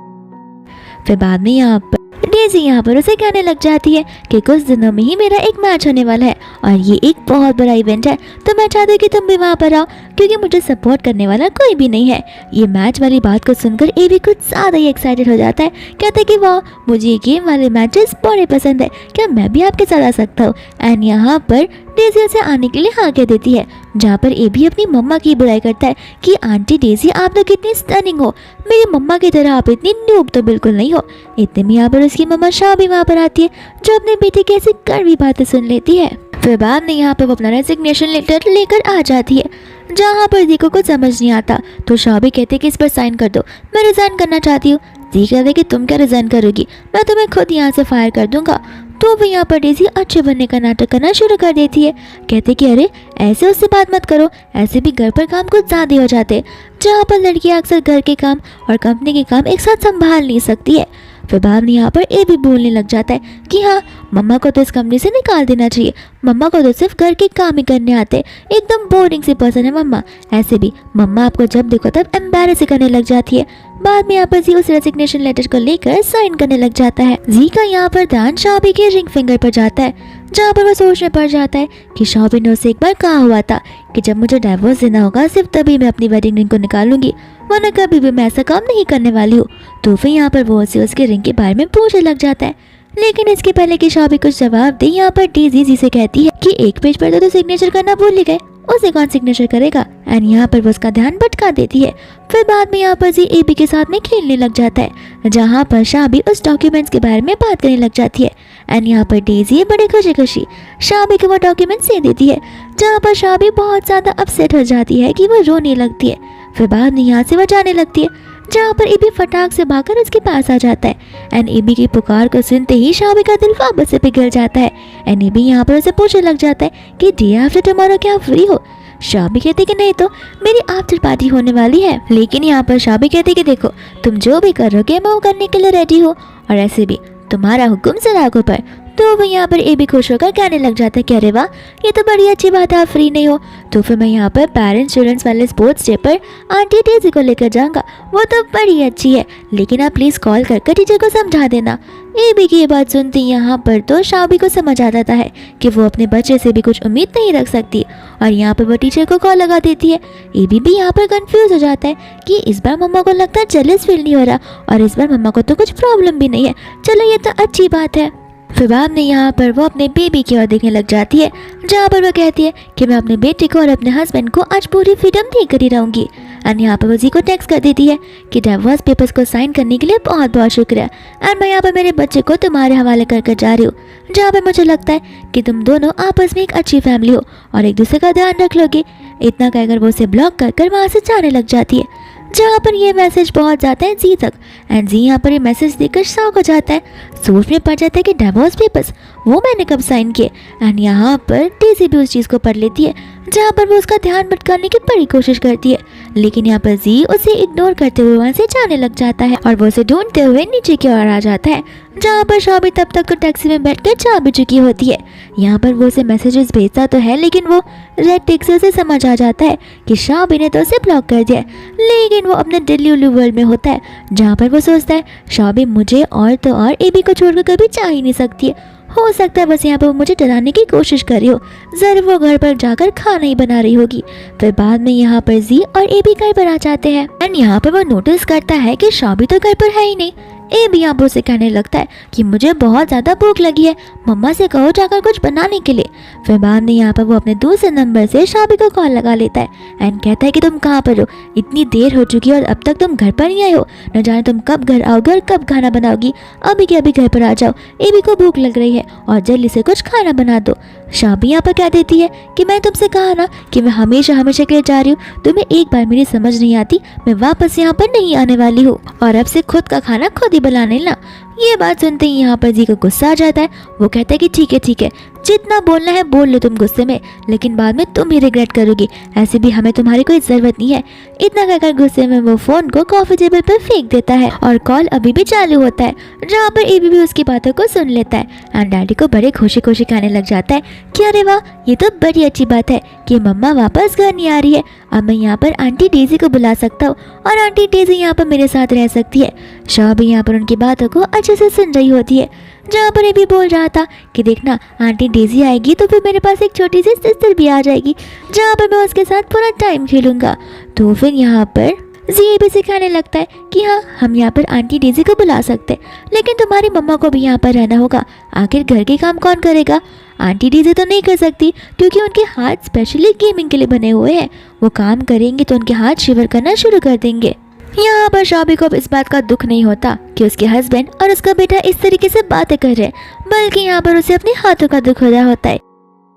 फिर बाद में यहाँ पर डेजी यहाँ पर उसे कहने लग जाती है कि कुछ दिनों में ही मेरा एक मैच होने वाला है और ये एक बहुत बड़ा इवेंट है, तो मैं चाहती हूँ कि तुम भी वहाँ पर आओ, क्योंकि मुझे सपोर्ट करने वाला कोई भी नहीं है। ये मैच वाली बात को सुनकर ए भी कुछ ज़्यादा ही एक्साइटेड हो जाता है, कहते कि वाह मुझे ये गेम वाले मैचेस बड़े पसंद है, क्या मैं भी आपके साथ आ सकता हूँ। एंड यहाँ पर डेजी उसे आने के लिए हाँ कह देती है, जहाँ पर ए भी अपनी मम्मा की बुराई करता है कि आंटी डेजी आप तो कितनी स्टनिंग हो, मेरी मम्मा की तरह आप इतनी न्यूब तो बिल्कुल नहीं हो। इतने में यहाँ पर उसकी मम्मा शाह भी वहाँ पर आती है, जो अपने बेटे की ऐसी कड़वी बातें सुन लेती है। फिर बाद में यहाँ पर वो अपना रेजिग्नेशन लेटर लेकर आ जाती है, जहाँ पर जी को कुछ समझ नहीं आता, तो शाह भी कहते कि इस पर साइन कर दो, मैं रिज़ाइन करना चाहती हूँ। जी कहते कि तुम क्या रिज़ाइन करोगी, मैं तुम्हें खुद यहाँ से फायर कर दूंगा। तो वो यहाँ पर डेजी अच्छे बनने का नाटक करना शुरू कर देती है, कहते कि अरे ऐसे उससे बात मत करो, ऐसे भी घर पर काम कुछ ज़्यादा हो जाते, जहाँ पर लड़कियाँ अक्सर घर के काम और कंपनी के काम एक साथ संभाल नहीं सकती है। फिर बाद में यहाँ पर ए भी बोलने लग जाता है कि हाँ मम्मा को तो इस कंपनी से निकाल देना चाहिए, मम्मा को तो सिर्फ घर के काम ही करने आते, एकदम बोरिंग सी पर्सन है मम्मा। ऐसे भी मम्मा आपको जब देखो तब एम्बैरेस करने लग जाती है। बाद में यहाँ पर जी उस रेजिग्नेशन लेटर को लेकर साइन करने लग जाता है। जी का यहाँ पर ध्यान शाबी के रिंग फिंगर पर जाता है, जहाँ पर वो सोचने पड़ जाता है कि शाबी ने उसे एक बार कहा हुआ था कि जब मुझे डाइवोर्स देना होगा सिर्फ तभी मैं अपनी वेडिंग रिंग को निकालूंगी, वरना कभी भी मैं ऐसा काम नहीं करने वाली हूँ। तो फिर यहाँ पर वो उसे उसके रिंग के बारे में पूछने लग जाता है, लेकिन इसके पहले कि शाबी कुछ जवाब दे, यहाँ पर डेजी जी से कहती है कि एक पेज पर तो सिग्नेचर करना भूल ही गए, उसे कौन सिग्नेचर करेगा। एंड यहाँ पर वो उसका ध्यान भटका देती है। फिर बाद में यहाँ पर जी एबी के साथ में खेलने लग जाता है, जहाँ पर शाबी उस डॉक्यूमेंट्स के बारे में बात करने लग जाती है। एंड यहाँ पर डेजी बड़े खुशी खुशी शाबी को वो डॉक्यूमेंट्स दे देती है, जहाँ पर शाबी बहुत ज़्यादा अपसेट हो जाती है कि वो रोने लगती है। फिर बाद में यहाँ से वो जाने लगती है, जहाँ पर एबी फटाक से भागकर उसके पास आ जाता है। एंड एबी की पुकार को सुनते ही शाबी का दिल वापस से पिघल जाता है। एंड एबी यहाँ पर उसे पूछने लग जाता है कि डे आफ्टर टुमारो क्या आप फ्री हो। शाबी कहती कि नहीं, तो मेरी आफ्टर पार्टी होने वाली है। लेकिन यहाँ पर शाबी कहती कि देखो, तुम जो भी करोगे मैं वो करने के लिए रेडी हूँ, और ऐसे भी तुम्हारा हुक्म सराखों पर। तो वो यहाँ पर एबी खुश होकर कहने लग जाता है कि अरे वाह, ये तो बड़ी अच्छी बात है, आप फ्री नहीं हो। तो फिर मैं यहाँ पर पेरेंट्स चिल्ड्रंस वाले स्पोर्ट्स डे पर आंटी डेजी को लेकर जाऊँगा, वो तो बड़ी अच्छी है, लेकिन आप प्लीज़ कॉल करके टीचर को समझा देना। एबी की ये बात सुनती यहाँ पर तो शाबी को समझ आ जाता है कि वो अपने बच्चे से भी कुछ उम्मीद नहीं रख सकती, और यहाँ पर वो टीचर को कॉल लगा देती है। एबी भी यहाँ पर कंफ्यूज हो जाता है कि इस बार मम्मा को लगता है जेलस फील नहीं हो रहा, और इस बार मम्मा को तो कुछ प्रॉब्लम भी नहीं है, चलो ये तो अच्छी बात है। फिर बाद में यहाँ पर वो अपने बेबी की ओर देखने लग जाती है, जहाँ पर वो कहती है कि मैं अपने बेटे को और अपने हस्बैंड को आज पूरी फ्रीडम देकर ही रहूँगी। एंड यहाँ पर वो जी को टेक्स्ट कर देती है कि डिवोर्स पेपर्स को साइन करने के लिए बहुत बहुत शुक्रिया, एंड मैं यहाँ पर मेरे बच्चे को तुम्हारे हवाले कर जा रही हूँ, जहाँ पर मुझे लगता है कि तुम दोनों आपस में एक अच्छी फैमिली हो और एक दूसरे का ध्यान रख लोगे। इतना कहकर वो उसे ब्लॉक कर वहाँ से जाने लग जाती है। जहाँ पर ये मैसेज पहुँच जाता है जी तक, एंड जी यहाँ पर ये मैसेज देखकर शॉक हो जाता है, सोच में पड़ जाता है कि डिवोर्स पेपर्स वो मैंने कब साइन किए। एंड यहाँ पर डेजी भी उस चीज़ को पढ़ लेती है, जहाँ पर वो उसका ध्यान भटकाने की बड़ी कोशिश करती है, लेकिन यहाँ पर जी उसे इग्नोर करते हुए वहाँ से जाने लग जाता है, और वो उसे ढूंढते हुए नीचे की ओर आ जाता है, जहाँ पर शाबी तब तक टैक्सी में बैठकर जा भी चुकी होती है। यहाँ पर वो उसे मैसेजेस भेजता तो है, लेकिन वो रेड टिक से उसे समझ आ जाता है कि शाबी ने तो उसे ब्लॉक कर दिया है, लेकिन वो अपने डिल्यूलू वर्ल्ड में होता है, जहाँ पर वो सोचता है शाबी मुझे और तो और एबी को छोड़कर कभी जा ही नहीं सकती है, हो सकता है बस यहाँ पर वो मुझे डराने की कोशिश कर रही हो, जरूर वो घर पर जाकर खाना ही बना रही होगी। फिर बाद में यहाँ पर जी और एबी घर पर आ जाते हैं, एंड यहाँ पर वो नोटिस करता है कि शाबी तो घर पर है ही नहीं। एबी यहाँ पर उसे कहने लगता है कि मुझे बहुत ज़्यादा भूख लगी है, मम्मा से कहो जाकर कुछ बनाने के लिए। फिर बाद में यहाँ पर वो अपने दूसरे नंबर से शाबी को कॉल लगा लेता है, एंड कहता है कि तुम कहाँ पर हो, इतनी देर हो चुकी है और अब तक तुम घर पर नहीं आए हो, न जाने तुम कब घर आओगे और कब खाना बनाओगी, अभी के अभी घर पर आ जाओ, एबी को भूख लग रही है और जल्दी से कुछ खाना बना दो। शाबी यहाँ पर कह देती है कि मैं तुमसे कहा ना कि मैं हमेशा हमेशा के लिए जा रही हूँ, तुम्हें एक बार मेरी समझ नहीं आती, मैं वापस यहाँ पर नहीं आने वाली हूँ, और अब से खुद का खाना खुद ही बनाने ला। ये बात सुनते ही यहाँ पर जी को गुस्सा आ जाता है, वो कहता है कि ठीक है, जितना बोलना है बोल लो तुम गुस्से में, लेकिन बाद में तुम ही रिग्रेट करोगी, ऐसे भी हमें तुम्हारी कोई ज़रूरत नहीं है। इतना कहकर गुस्से में वो फ़ोन को कॉफ़ी टेबल पर फेंक देता है, और कॉल अभी भी चालू होता है, जहाँ पर एबी भी उसकी बातों को सुन लेता है, एंड डैडी को बड़े खुशी खुशी कहने लग जाता है कि अरे वाह, ये तो बड़ी अच्छी बात है कि मम्मा वापस घर नहीं आ रही है, अब मैं यहाँ पर आंटी डेजी को बुला सकता हूँ और आंटी डेजी यहाँ पर मेरे साथ रह सकती है। शाबी यहाँ पर उनकी बातों को अच्छे से सुन रही होती है, जहाँ पर एबी बोल रहा था कि देखना आंटी डेजी आएगी तो फिर मेरे पास एक छोटी सी सिस्टर भी आ जाएगी, जहाँ पर मैं उसके साथ पूरा टाइम खेलूँगा। तो फिर यहाँ पर जी एबी सिखाने लगता है कि हाँ, हम यहाँ पर आंटी डेजी को बुला सकते हैं, लेकिन तुम्हारी मम्मा को भी यहाँ पर रहना होगा, आखिर घर के काम कौन करेगा। आंटी डेजी तो नहीं कर सकती क्योंकि उनके हाथ स्पेशली गेमिंग के लिए बने हुए हैं, वो काम करेंगे तो उनके हाथ शिवर करना शुरू कर देंगे। यहाँ पर शाबी को अब इस बात का दुख नहीं होता कि उसके हस्बैंड और उसका बेटा इस तरीके से बातें कर रहे हैं, बल्कि यहाँ पर उसे अपने हाथों का दुख हो रहा होता है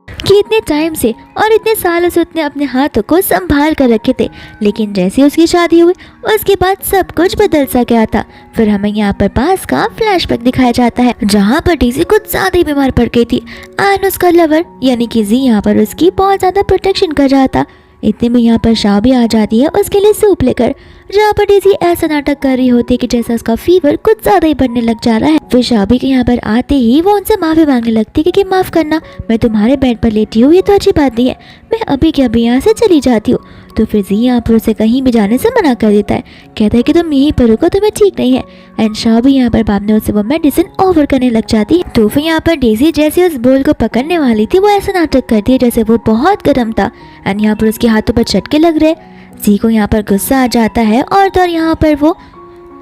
कि इतने टाइम से और इतने सालों से उसने अपने हाथों को संभाल कर रखे थे, लेकिन जैसे उसकी शादी हुई उसके बाद सब कुछ बदल सा गया था। फिर हमें यहाँ पर पास का फ्लैशबैक दिखाया जाता है, जहाँ पर डेजी कुछ ज्यादा ही बीमार पड़ गई थी, एंड उसका लवर यानी कि जी यहाँ पर उसकी बहुत ज्यादा प्रोटेक्शन कर रहा था। इतने में यहाँ पर शाबी आ जाती है उसके लिए सूप लेकर, जहाँ पर डेजी ऐसा नाटक कर रही होती है कि जैसा उसका फीवर कुछ ज्यादा ही बढ़ने लग जा रहा है। फिर शाबी के यहाँ पर आते ही वो उनसे माफी मांगने लगती है कि माफ करना, मैं तुम्हारे बेड पर लेटी हूँ, ये तो अच्छी बात नहीं है, मैं अभी के अभी यहाँ से चली जाती हूँ। तो फिर जी यहाँ पर उसे कहीं भी जाने से मना कर देता है, कहता है कि तुम यहीं पर रुको, तुम्हें ठीक नहीं है। एंड शाबी यहाँ पर बाद में उसे वो मेडिसिन ऑफर करने लग जाती है। तो फिर यहाँ पर डेजी जैसे उस बोल को पकड़ने वाली थी, वो ऐसा नाटक करती है जैसे वो बहुत गर्म था, एंड यहाँ पर उसके हाथों पर चटके लग रहे। जी को यहाँ पर गुस्सा आ जाता है और तो यहाँ पर वो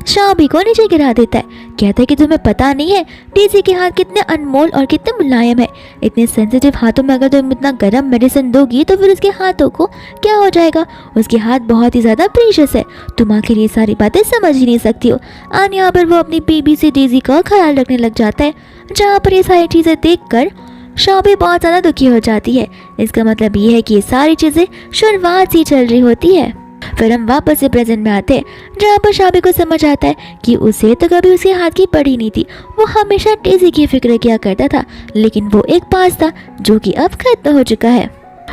शाबी को नीचे गिरा देता है, कहता है कि तुम्हें पता नहीं है डेजी के हाथ कितने अनमोल और कितने मुलायम है, इतने सेंसिटिव हाथों में अगर तुम इतना गर्म मेडिसिन दोगी तो फिर उसके हाथों को क्या हो जाएगा, उसके हाथ बहुत ही ज़्यादा प्रीशियस है, तुम आखिर ये सारी बातें समझ ही नहीं सकती हो। और यहाँ पर वो अपनी बेबी से डेजी का ख्याल रखने लग जाता है, जहाँ पर ये सारी चीज़ें देख कर शाबी बहुत ज़्यादा दुखी हो जाती है। इसका मतलब ये है कि ये सारी चीज़ें शुरुआत ही चल रही होती है। फिर हम वापस से प्रेजेंट में आते हैं, जहाँ पर शाबी को समझ आता है कि उसे तो कभी उसके हाथ की पड़ी नहीं थी। वो हमेशा डेज़ी की फिक्र किया करता था, लेकिन वो एक पास था जो कि अब खत्म हो चुका है।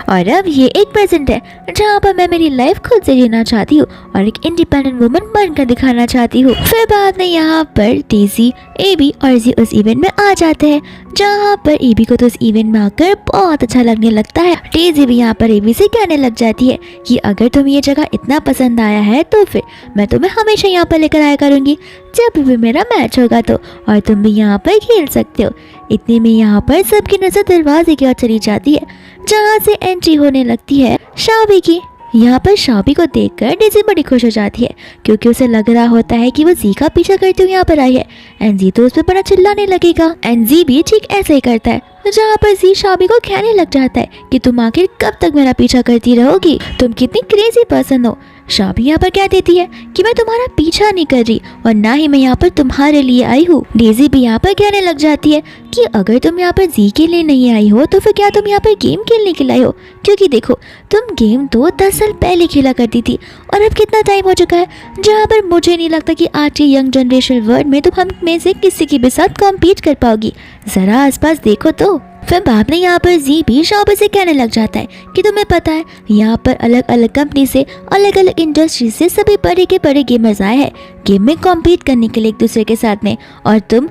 और अब ये एक प्रेजेंट है जहाँ पर मैं मेरी लाइफ खुद से जीना चाहती हूँ और एक इंडिपेंडेंट वुमन बनकर दिखाना चाहती हूँ। फिर बाद में यहाँ पर डेज़ी, एबी और जी उस इवेंट में आ जाते हैं, जहाँ पर एबी को तो उस इवेंट में आकर बहुत अच्छा लगने लगता है। डेज़ी भी यहाँ पर एबी से कहने लग जाती है कि अगर तुम्हें ये जगह इतना पसंद आया है तो फिर मैं तुम्हें हमेशा यहाँ पर लेकर आया करूँगी, जब भी मेरा मैच होगा तो, और तुम भी यहाँ पर खेल सकते हो। इतने में यहाँ पर सबकी नजर दरवाजे की ओर चली जाती है, जहाँ से एंट्री होने लगती है शाबी की। यहाँ पर शाबी को देखकर डेज़ी बड़ी खुश हो जाती है, क्योंकि उसे लग रहा होता है कि वो जी का पीछा करते हुए यहाँ पर आई है। एंड जी तो उस पर बड़ा चिल्लाने लगेगा। एंड जी भी ठीक ऐसे ही करता है, जहाँ पर जी शाबी को कहने लग जाता है कि तुम आखिर कब तक मेरा पीछा करती रहोगी, तुम कितनी क्रेजी पर्सन हो। शाबी यहाँ पर कह देती है कि मैं तुम्हारा पीछा नहीं कर रही और ना ही मैं यहाँ पर तुम्हारे लिए आई हूँ। डेज़ी भी यहाँ पर कहने लग जाती है कि अगर तुम यहाँ पर जी के लिए नहीं आई हो तो फिर क्या तुम यहाँ पर गेम खेलने के लिए आई हो, क्योंकि देखो तुम गेम तो 10 साल पहले खेला करती थी और अब कितना टाइम हो चुका है, जहाँ पर मुझे नहीं लगता कि आज के यंग जनरेशन वर्ल्ड में तुम हम में से किसी के भी साथ कॉम्पीट कर पाओगी। जरा आसपास देखो तो। फिर बाद में यहाँ पर जी भी शाबी से कहने लग जाता है कि तुम्हें पता है यहाँ पर अलग अलग कंपनी से, अलग अलग इंडस्ट्री से सभी बड़े के बड़े गेमर्स आए हैं गेम में कॉम्पीट करने के लिए एक दूसरे के साथ में, और तुम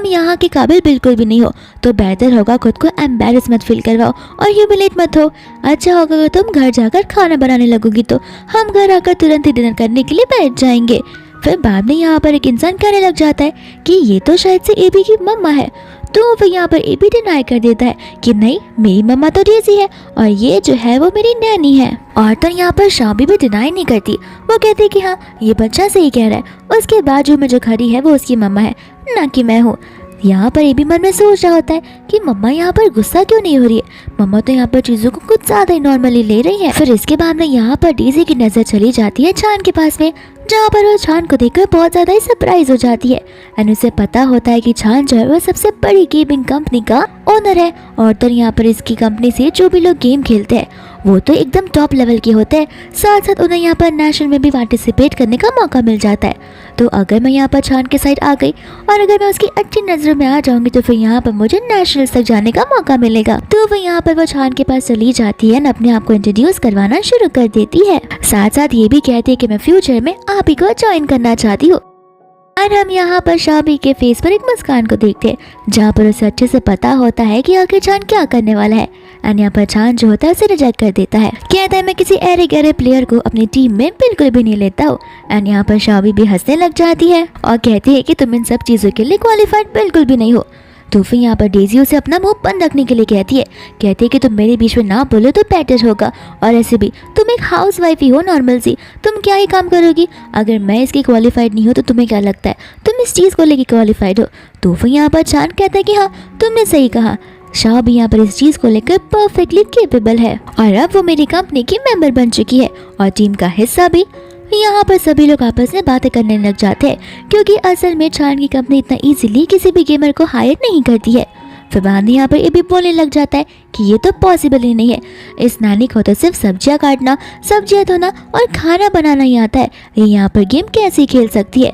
यहाँ के काबिल बिल्कुल भी नहीं हो। तो बेहतर होगा खुद को एम्बैरेस मत फील करवाओ और ह्यूमिलेट मत हो। अच्छा होगा अगर तुम घर जाकर खाना बनाने लगोगी तो हम घर आकर तुरंत ही डिनर करने के लिए बैठ जाएंगे। फिर बाद में यहाँ पर एक इंसान कहने लग जाता है कि ये तो शायद से एबी की मम्मा है, तो फिर यहाँ पर एबी डिनाई कर देता है कि नहीं, मेरी मम्मा तो डेज़ी है और ये जो है वो मेरी नैनी है। और तो यहाँ पर शाबी भी डिनाई नहीं करती, वो कहती है कि हाँ ये बच्चा सही कह रहा है, उसके बाजू में जो खड़ी है वो उसकी मम्मा है, ना कि मैं हूँ। यहाँ पर एबी मन में सोच रहा होता है कि मम्मा यहाँ पर गुस्सा क्यों नहीं हो रही है, मम्मा तो यहाँ पर चीज़ों को कुछ ज़्यादा ही नॉर्मली ले रही है। फिर इसके बाद में यहाँ पर डेज़ी की नज़र चली जाती है चान के पास में, जहाँ पर वो चान को देखकर बहुत ज़्यादा ही सरप्राइज हो जाती है। एंड उसे पता होता है कि चान जो है वो सबसे बड़ी गेमिंग कंपनी का ओनर है, और तो यहाँ पर इसकी कंपनी से जो भी लोग गेम खेलते हैं वो तो एकदम टॉप लेवल के होते हैं, साथ साथ उन्हें यहाँ पर नेशनल में भी पार्टिसिपेट करने का मौका मिल जाता है। तो अगर मैं यहाँ पर चान के साइड आ गई और अगर मैं उसकी अच्छी नज़रों में आ जाऊंगी तो फिर यहाँ पर मुझे नेशनल्स तक जाने का मौका मिलेगा। तो वो यहाँ पर वो चान के पास चली जाती है और अपने आप को इंट्रोड्यूस करवाना शुरू कर देती है, साथ साथ ये भी कहती है कि मैं फ्यूचर में आप ही को ज्वाइन करना चाहती हूँ। और हम यहाँ पर शाबी के फेस पर एक मुस्कान को देखते हैं, जहाँ पर उसे अच्छे से पता होता है कि आखिर चान क्या करने वाला है। एंड यहाँ पर चान जो होता है उसे रिजेक्ट कर देता है, कहता है मैं किसी ऐरे गहरे प्लेयर को अपनी टीम में बिल्कुल भी नहीं लेता हूँ। एंड यहाँ पर शाबी भी हंसने लग जाती है और कहती है कि तुम इन सब चीज़ों के लिए क्वालिफाइड बिल्कुल भी नहीं हो। तो फिर यहाँ पर डेज़ी उसे अपना मुंह बंद रखने के लिए कहती है कि तुम मेरे बीच में ना बोलो तो बेटर होगा, और ऐसे भी तुम एक हाउस वाइफ ही हो नॉर्मल सी, तुम क्या ही काम करोगी, अगर मैं इसकी क्वालिफाइड नहीं हो तो तुम्हें क्या लगता है तुम इस चीज़ को लेकर क्वालिफाइड हो। तो फिर यहाँ पर चान कहता है कि हाँ तुमने सही कहा, शाबी यहाँ पर इस चीज़ को लेकर परफेक्टली कैपेबल है और अब वो मेरी कंपनी की मेंबर बन चुकी है और टीम का हिस्सा भी। यहाँ पर सभी लोग आपस में बातें करने लग जाते हैं, क्योंकि असल में चान की कंपनी इतना इजीली किसी भी गेमर को हायर नहीं करती है। फिर बाद में यहाँ पर ये भी बोलने लग जाता है कि ये तो पॉसिबल ही नहीं है, इस नानी को तो सिर्फ सब्जियाँ काटना, सब्जियाँ धोना और खाना बनाना ही आता है, ये यहाँ पर गेम कैसे खेल सकती है।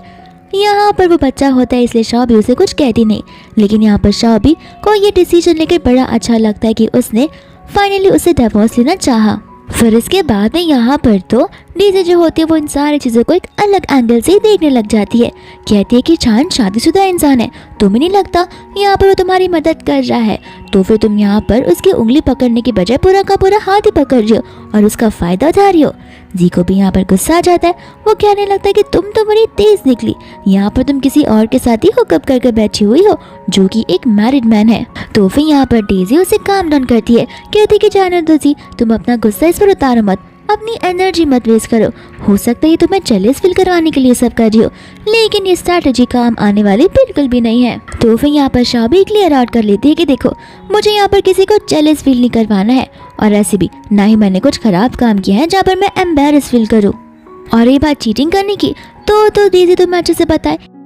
यहाँ पर वो बच्चा होता है इसलिए शाबी उसे कुछ कहती नहीं, लेकिन यहाँ पर शाबी को ये डिसीजन लेकर बड़ा अच्छा लगता है कि उसने फाइनली उसे डिवोर्स लेना चाहा। फिर इसके बाद में यहाँ पर तो डेज़ी जो होती है वो इन सारी चीज़ों को एक अलग एंगल से देखने लग जाती है, कहती है कि चान शादीशुदा इंसान है, तुम्हें नहीं लगता यहाँ पर वो तुम्हारी मदद कर रहा है, तो फिर तुम यहाँ पर उसकी उंगली पकड़ने की बजाय पूरा का पूरा हाथ ही पकड़ रही हो और उसका फ़ायदा उठा रही हो। जी को भी यहाँ पर गुस्सा आ जाता है, वो कहने लगता है कि तुम तो बड़ी तेज निकली, यहाँ पर तुम किसी और के साथ ही हुकअप करके बैठी हुई हो जो कि एक मैरिड मैन है। तो फिर यहाँ पर डेज़ी उसे काम डाउन करती है, कहती कि जाने दो जी, तुम अपना गुस्सा इस पर उतारो मत, अपनी एनर्जी मत वेस्ट करो, हो सकता है ये तुम्हें जेलस फील करवाने के लिए सब कर रही हो, लेकिन ये स्ट्रैटेजी काम आने वाली बिल्कुल भी नहीं है। तो फिर यहाँ पर शाबी क्लियर आउट कर लेती है कि देखो मुझे यहाँ पर किसी को जेलस फील नहीं करवाना है, और ऐसे भी ना ही मैंने कुछ खराब काम किया है जहाँ पर मैं एम्बैरेस फील करूँ। और ये बात चीटिंग करने की तो दीदी तुम्हें अच्छे से पता है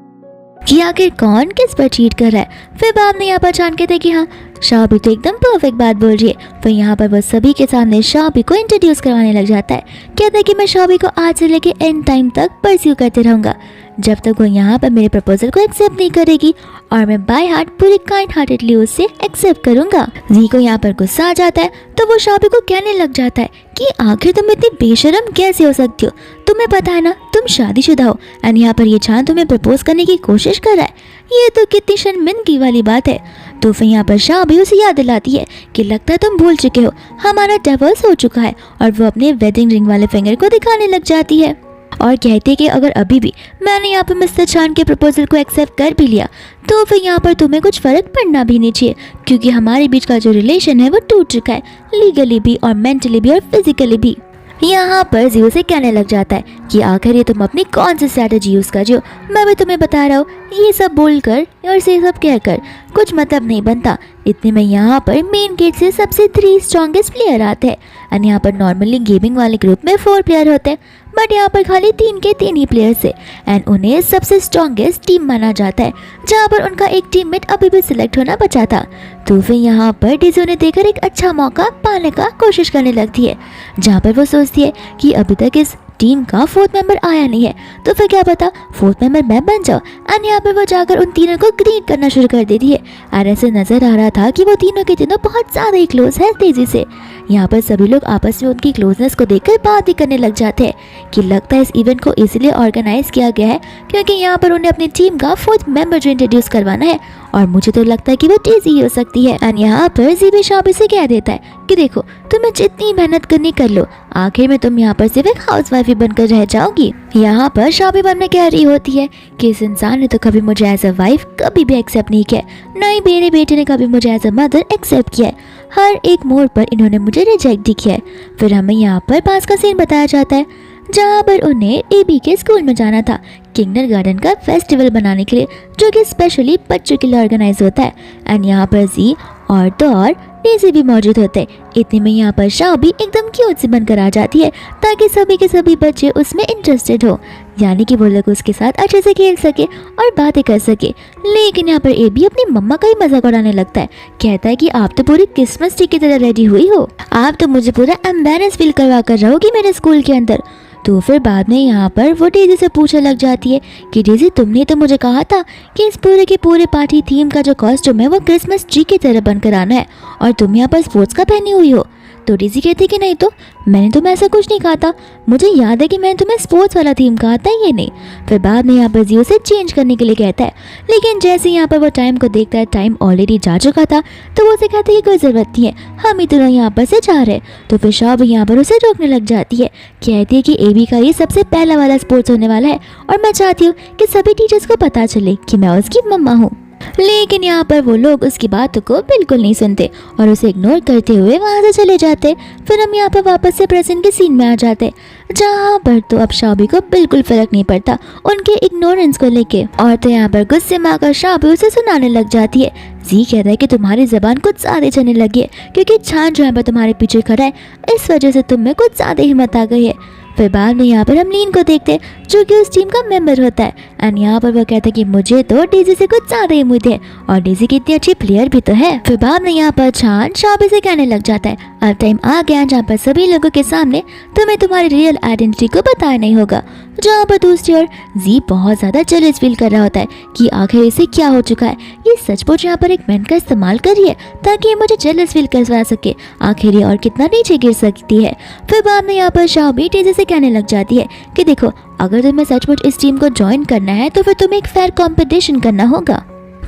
कि आखिर कौन किस पर चीट कर रहा है। फिर बाद में यहाँ पर चान कहते हैं कि हाँ शाबी तो एकदम परफेक्ट बात बोल रही है। फिर यहाँ पर वो सभी के सामने शाबी को इंट्रोड्यूस करवाने लग जाता है। कहता है कि मैं शाबी को आज से लेके एंड टाइम तक परस्यू करते रहूँगा जब तक वो यहाँ पर मेरे प्रपोजल को एक्सेप्ट नहीं करेगी, और मैं बाय हार्ट पूरी काइंड हार्टेडली उससे एक्सेप्ट करूँगा। जी को यहाँ पर गुस्सा आ जाता है तो वो शाबी को कहने लग जाता है कि आखिर तुम इतनी बेशर्म कैसे हो सकती हो, तुम्हें पता है ना तुम शादीशुदा हो, एंड यहाँ पर ये चांद तुम्हें प्रपोज करने की कोशिश कर रहा है, ये तो कितनी शर्मिंदगी वाली बात है। तो फिर यहाँ पर शाबी उसे याद दिलाती है कि लगता है तुम भूल चुके हो, हमारा डिवोर्स हो चुका है, और वो अपने वेडिंग रिंग वाले फिंगर को दिखाने लग जाती है और कहती है कि अगर अभी भी मैंने यहाँ पर मिस्टर चांद के प्रपोजल को एक्सेप्ट कर भी लिया तो फिर यहाँ पर तुम्हें कुछ फ़र्क पड़ना भी नहीं चाहिए, क्योंकि हमारे बीच का जो रिलेशन है वो टूट चुका है, लीगली भी और मेंटली भी और फिजिकली भी। यहाँ पर जी उसे कहने लग जाता है कि आखिर ये तुम अपनी कौन सी स्ट्रैटेजी यूज़ कर रही हो, मैं भी तुम्हें बता रहा हूँ, ये सब बोलकर और से सब कहकर कुछ मतलब नहीं बनता। इतने में यहाँ पर मेन गेट से सबसे 3 स्ट्रॉन्गेस्ट प्लेयर आते हैं, एंड यहाँ पर नॉर्मली गेमिंग वाले ग्रुप में 4 प्लेयर होते हैं, बट यहाँ पर खाली 3 के 3 ही प्लेयर्स है, एंड उन्हें सबसे स्ट्रॉन्गेस्ट टीम माना जाता है, जहाँ पर उनका एक टीममेट अभी भी सिलेक्ट होना बचा था। तो फिर यहाँ पर डेज़ी उन्हें देखकर एक अच्छा मौका पाने का कोशिश करने लगती है, जहाँ पर वो सोचती है कि अभी तक इस टीम का 4th मेंबर आया नहीं है, तो फिर क्या पता 4th मेंबर मैं बन जाऊँ। एंड यहाँ पर वो जाकर उन तीनों को ग्रीट करना शुरू कर देती है, और ऐसे नजर आ रहा था कि वो तीनों के तीनों बहुत ज़्यादा ही क्लोज है तेजी से। यहाँ पर सभी लोग आपस में उनकी क्लोजनेस को देखकर बात भी करने लग जाते हैं कि लगता है इस इवेंट को इसलिए ऑर्गेनाइज किया गया है क्योंकि यहाँ पर उन्हें अपनी टीम का 4th मेंबर जो इंट्रोड्यूस करवाना है, और मुझे तो लगता है कि वो डेज़ी ही हो सकती है। एंड यहाँ पर जी भी शाबी से कह देता है कि देखो तुम्हें जितनी मेहनत करनी कर लो, आखिर में तुम यहाँ पर सिर्फ एक हाउसवाइफ ही बनकर रह जाओगी। यहाँ पर शाबी बनने कह रही होती है कि इस इंसान ने तो कभी मुझे एज अ वाइफ कभी भी एक्सेप्ट नहीं किया, न ही मेरे बेटे ने कभी मुझे एज अ मदर एक्सेप्ट किया है, हर एक मोड़ पर इन्होंने मुझे रिजेक्ट भी किया है। फिर हमें यहाँ पर पास का सीन बताया जाता है जहाँ पर उन्हें एबी के स्कूल में जाना था किंडरगार्टन का फेस्टिवल बनाने के लिए, जो कि स्पेशली बच्चों के लिए ऑर्गेनाइज होता है। एंड यहाँ पर जी और तो और डेज़ी भी मौजूद होते हैं। इतने में यहाँ पर शाबी एकदम क्यूट सी बनकर आ जाती है ताकि सभी के सभी बच्चे उसमें इंटरेस्टेड हो, यानी कि वो लोग उसके साथ अच्छे से खेल सके और बातें कर सके। लेकिन यहाँ पर एबी अपनी मम्मा का ही मजाक उड़ाने लगता है, कहता है कि आप तो पूरी क्रिसमस ट्री की तरह रेडी हुई हो, आप तो मुझे पूरा एम्बेरस फील करवा कर रहोगी मेरे स्कूल के अंदर। तो फिर बाद में यहाँ पर वो डेज़ी से पूछने लग जाती है कि डेज़ी तुमने तो मुझे कहा था कि इस पूरे के पूरे पार्टी थीम का जो कॉस्ट्यूम है वो क्रिसमस ट्री की तरह बनकर आना है, और तुम यहाँ पर स्पोर्ट्स का पहनी हुई हो। तो डेज़ी कहती कि नहीं तो मैंने तुम्हें ऐसा कुछ नहीं कहा था, मुझे याद है कि मैंने तुम्हें स्पोर्ट्स वाला थीम कहा था, ये नहीं। फिर बाद में यहाँ पर जी उसे चेंज करने के लिए कहता है, लेकिन जैसे यहाँ पर वो टाइम को देखता है टाइम ऑलरेडी जा चुका था, तो वो उसे कहता है कि कोई ज़रूरत नहीं है, हम ही दोनों यहाँ पर से जा रहे। तो फिर शाबी यहाँ पर उसे रोकने लग जाती है, कहती है कि एबी का ये सबसे पहला वाला स्पोर्ट्स होने वाला है, और मैं चाहती हूँ कि सभी टीचर्स को पता चले कि मैं उसकी मम्मा हूँ। लेकिन यहाँ पर वो लोग उसकी बातों को बिल्कुल नहीं सुनते और उसे इग्नोर करते हुए वहाँ से चले जाते। फिर हम यहाँ पर वापस से प्रेजेंट के सीन में आ जाते, जहाँ पर तो अब शाबी को बिल्कुल फर्क नहीं पड़ता उनके इग्नोरेंस को लेके, और तो यहाँ पर गुस्से में आकर शाबी उसे सुनाने लग जाती है। जी कहता है कि तुम्हारी ज़बान कुछ ज़्यादा चलने लगी है, क्योंकि चांद जो यहाँ पर तुम्हारे पीछे खड़ा है, इस वजह से तुम में कुछ ज़्यादा हिम्मत आ गई है। फिर बाद में यहाँ पर हम लीन को देखते हैं जो कि उस टीम का मेंबर होता है, एंड यहाँ पर वो कहता है कि मुझे तो डेज़ी से कुछ ज़्यादा ही उम्मीद है, और डेज़ी की इतनी अच्छी प्लेयर भी तो है। फिर बाद में यहाँ पर चांद शाबी से कहने लग जाता है, अब टाइम आ गया जहाँ पर सभी लोगों के सामने तुम्हें तुम्हारी रियल आइडेंटिटी को बताया नहीं होगा। जहाँ पर दूसरी ओर जी बहुत ज़्यादा जेलस फील कर रहा होता है कि आखिर इसे क्या हो चुका है, ये सचमुच यहाँ पर एक मैन का इस्तेमाल कर रही है ताकि ये मुझे जेलस फील करवा सके, आखिर ये और कितना नीचे गिर सकती है। फिर बाद में यहाँ पर शाबी डेज़ी से कहने लग जाती है कि देखो अगर तुम्हें सचमुच इस टीम को ज्वाइन करना है तो फिर तुम्हें एक फेयर कंपटीशन करना होगा।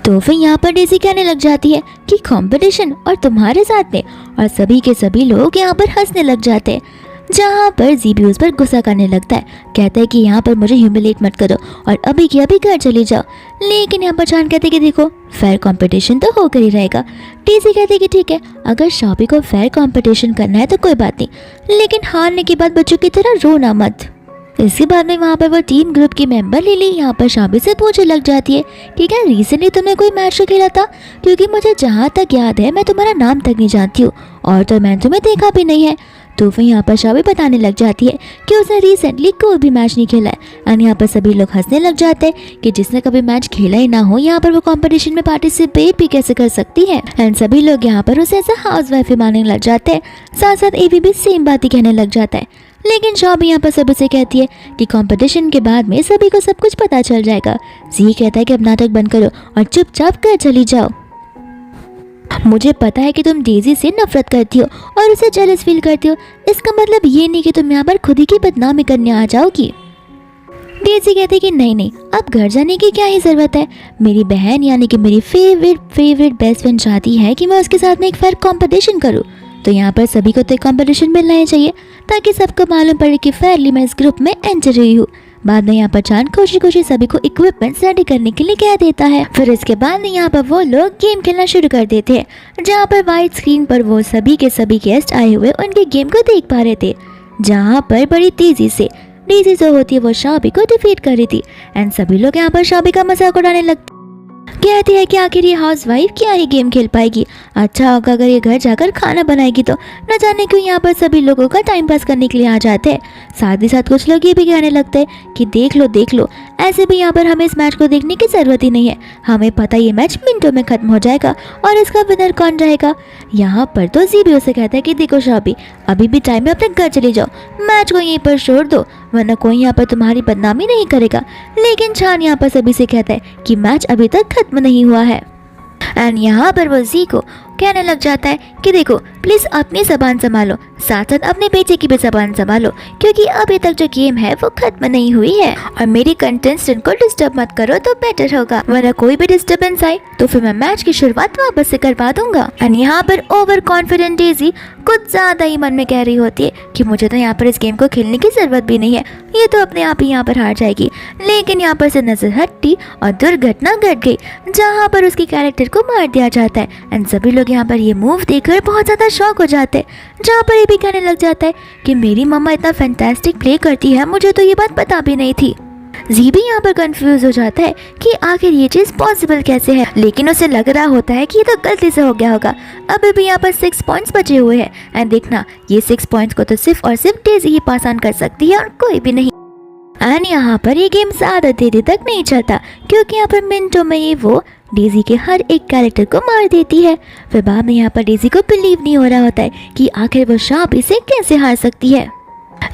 तो फिर यहाँ पर डेज़ी कहने लग जाती है कि कंपटीशन और तुम्हारे साथ में, और सभी के सभी लोग यहाँ पर हंसने लग जाते हैं, जहाँ पर जी भी उस पर गुस्सा करने लगता है, कहता है कि यहाँ पर मुझे ह्यूमिलेट मत करो और अभी की अभी घर चली जाओ। लेकिन यहाँ पर चांद कहते कि देखो फेयर कंपटीशन तो होकर ही रहेगा। डेज़ी कहते कि ठीक है अगर शाबी को फेयर कंपटीशन करना है तो कोई बात नहीं, लेकिन हारने के बाद बच्चों की तरह रोना मत। इसके बाद में वहाँ पर वो टीम ग्रुप की मेंबर लिली यहाँ पर शाबी से पूछने लग जाती है कि क्या रिसेंटली तुमने कोई मैच खेला था, क्योंकि मुझे जहाँ तक याद है मैं तुम्हारा नाम तक नहीं जानती हूँ और तो मैंने तुम्हें देखा भी नहीं है। तो फिर यहाँ पर शाबी बताने लग जाती है कि उसने रिसेंटली कोई भी मैच नहीं खेला है। एंड यहाँ पर सभी लोग हंसने लग जाते हैं कि जिसने कभी मैच खेला ही ना हो यहाँ पर वो कंपटीशन में पार्टिसिपेट भी कैसे कर सकती है। एंड सभी लोग यहाँ पर उसे ऐसा हाउस वाइफ ही मानने लग जाते हैं। साथ साथ एवी भी सेम बात ही कहने लग जाता है। लेकिन शाबी यहाँ पर सभी से कहती है कि कंपटीशन के बाद में सभी को सब कुछ पता चल जाएगा। जी कहता है कि अब नाटक बंद करो और चुपचाप कर चली जाओ। मुझे पता है कि तुम डेजी से नफरत करती हो और उसे जेलस फील करती हो। इसका मतलब ये नहीं कि तुम यहाँ पर खुद ही की बदनामी करने आ जाओगी। डेजी कहती है कि नहीं, अब घर जाने की क्या ही जरूरत है। मेरी बहन यानी कि मेरी फेवरेट बेस्ट फ्रेंड चाहती है कि मैं उसके साथ में एक फेयर कंपटीशन करूँ। तो यहाँ पर सभी को तो एक कंपटीशन मिलना ही चाहिए ताकि सबको मालूम पड़े कि फेयरली मैं इस ग्रुप में एंटर हुई हूँ। बाद में यहाँ पर चांद खुशी सभी को इक्विपमेंट रेडी करने के लिए कह देता है। फिर इसके बाद में यहाँ पर वो लोग गेम खेलना शुरू कर देते हैं, जहाँ पर वाइट स्क्रीन पर वो सभी के सभी गेस्ट आए हुए उनके गेम को देख पा रहे थे, जहाँ पर बड़ी तेजी से डेजी जो होती है वो शाबी को डिफीट कर रही थी। एंड सभी लोग यहाँ पर शाबी का मजाक उड़ाने लगते, कहती है कि आखिर ये हाउस वाइफ क्या ही गेम खेल पाएगी। अच्छा होगा अगर ये घर जाकर खाना बनाएगी। तो न जाने क्यों यहाँ पर सभी लोगों का टाइम पास करने के लिए आ जाते हैं। साथ ही साथ कुछ लोग ये भी कहने लगते हैं कि देख लो ऐसे भी यहाँ पर हमें इस मैच को देखने की जरूरत ही नहीं है। हमें पता ये मैच मिनटों में खत्म हो जाएगा और इसका विनर कौन रहेगा। यहाँ पर तो जी भी उसे कहता है कि देखो शाबी, अभी भी टाइम है, अपने घर चली जाओ, मैच को यहीं पर छोड़ दो वरना कोई यहाँ पर तुम्हारी बदनामी नहीं करेगा। लेकिन चांद यहाँ पर सभी से कहता है कि मैच अभी तक खत्म नहीं हुआ है। एंड यहाँ पर वो जी को कहने लग जाता है कि देखो प्लीज अपनी जबान संभालो, साथ साथ अपने बेटे की भी जबान संभालो, क्योंकि अभी तक जो गेम है वो खत्म नहीं हुई है। और मेरी कंटेस्टेंट को डिस्टर्ब मत करो तो बेटर होगा, वरना कोई भी डिस्टर्बेंस आए तो फिर मैं मैच की शुरुआत वापस से करवा दूंगा। एंड यहाँ पर ओवर कॉन्फिडेंट डेजी कुछ ज्यादा ही मन में कह रही होती है कि मुझे तो यहाँ पर इस गेम को खेलने की जरूरत भी नहीं है, ये तो अपने आप ही यहाँ पर हार जाएगी। लेकिन यहाँ पर से नजर हटती और दुर्घटना घट गई, जहाँ पर उसकी कैरेक्टर को मार दिया जाता है। एंड सभी लोग यहाँ पर ये मूव देखकर बहुत ज्यादा शॉक हो जाते हैं, जहाँ पर ये भी कहने लग जाता है कि मेरी मम्मा इतना फैंटास्टिक प्ले करती है, मुझे तो ये बात पता भी नहीं थी। जी भी यहाँ पर कंफ्यूज हो जाता है कि आखिर ये चीज पॉसिबल कैसे है, लेकिन उसे लग रहा होता है कि ये तो गलती से हो गया होगा। अभी भी यहाँ पर 6 पॉइंट्स बचे हुए हैं। एंड देखना ये 6 पॉइंट्स को तो सिर्फ और सिर्फ डेजी ही पास ऑन कर सकती है और कोई भी नहीं। एंड यहाँ पर ये गेम ज्यादा देर तक नहीं चलता, क्योंकि यहाँ पर मिनटों में ये वो डेजी के हर एक कैरेक्टर को मार देती है। फिर बाद में यहाँ पर डेजी को बिलीव नहीं हो रहा होता है कि आखिर वो शाबी से कैसे हार सकती है।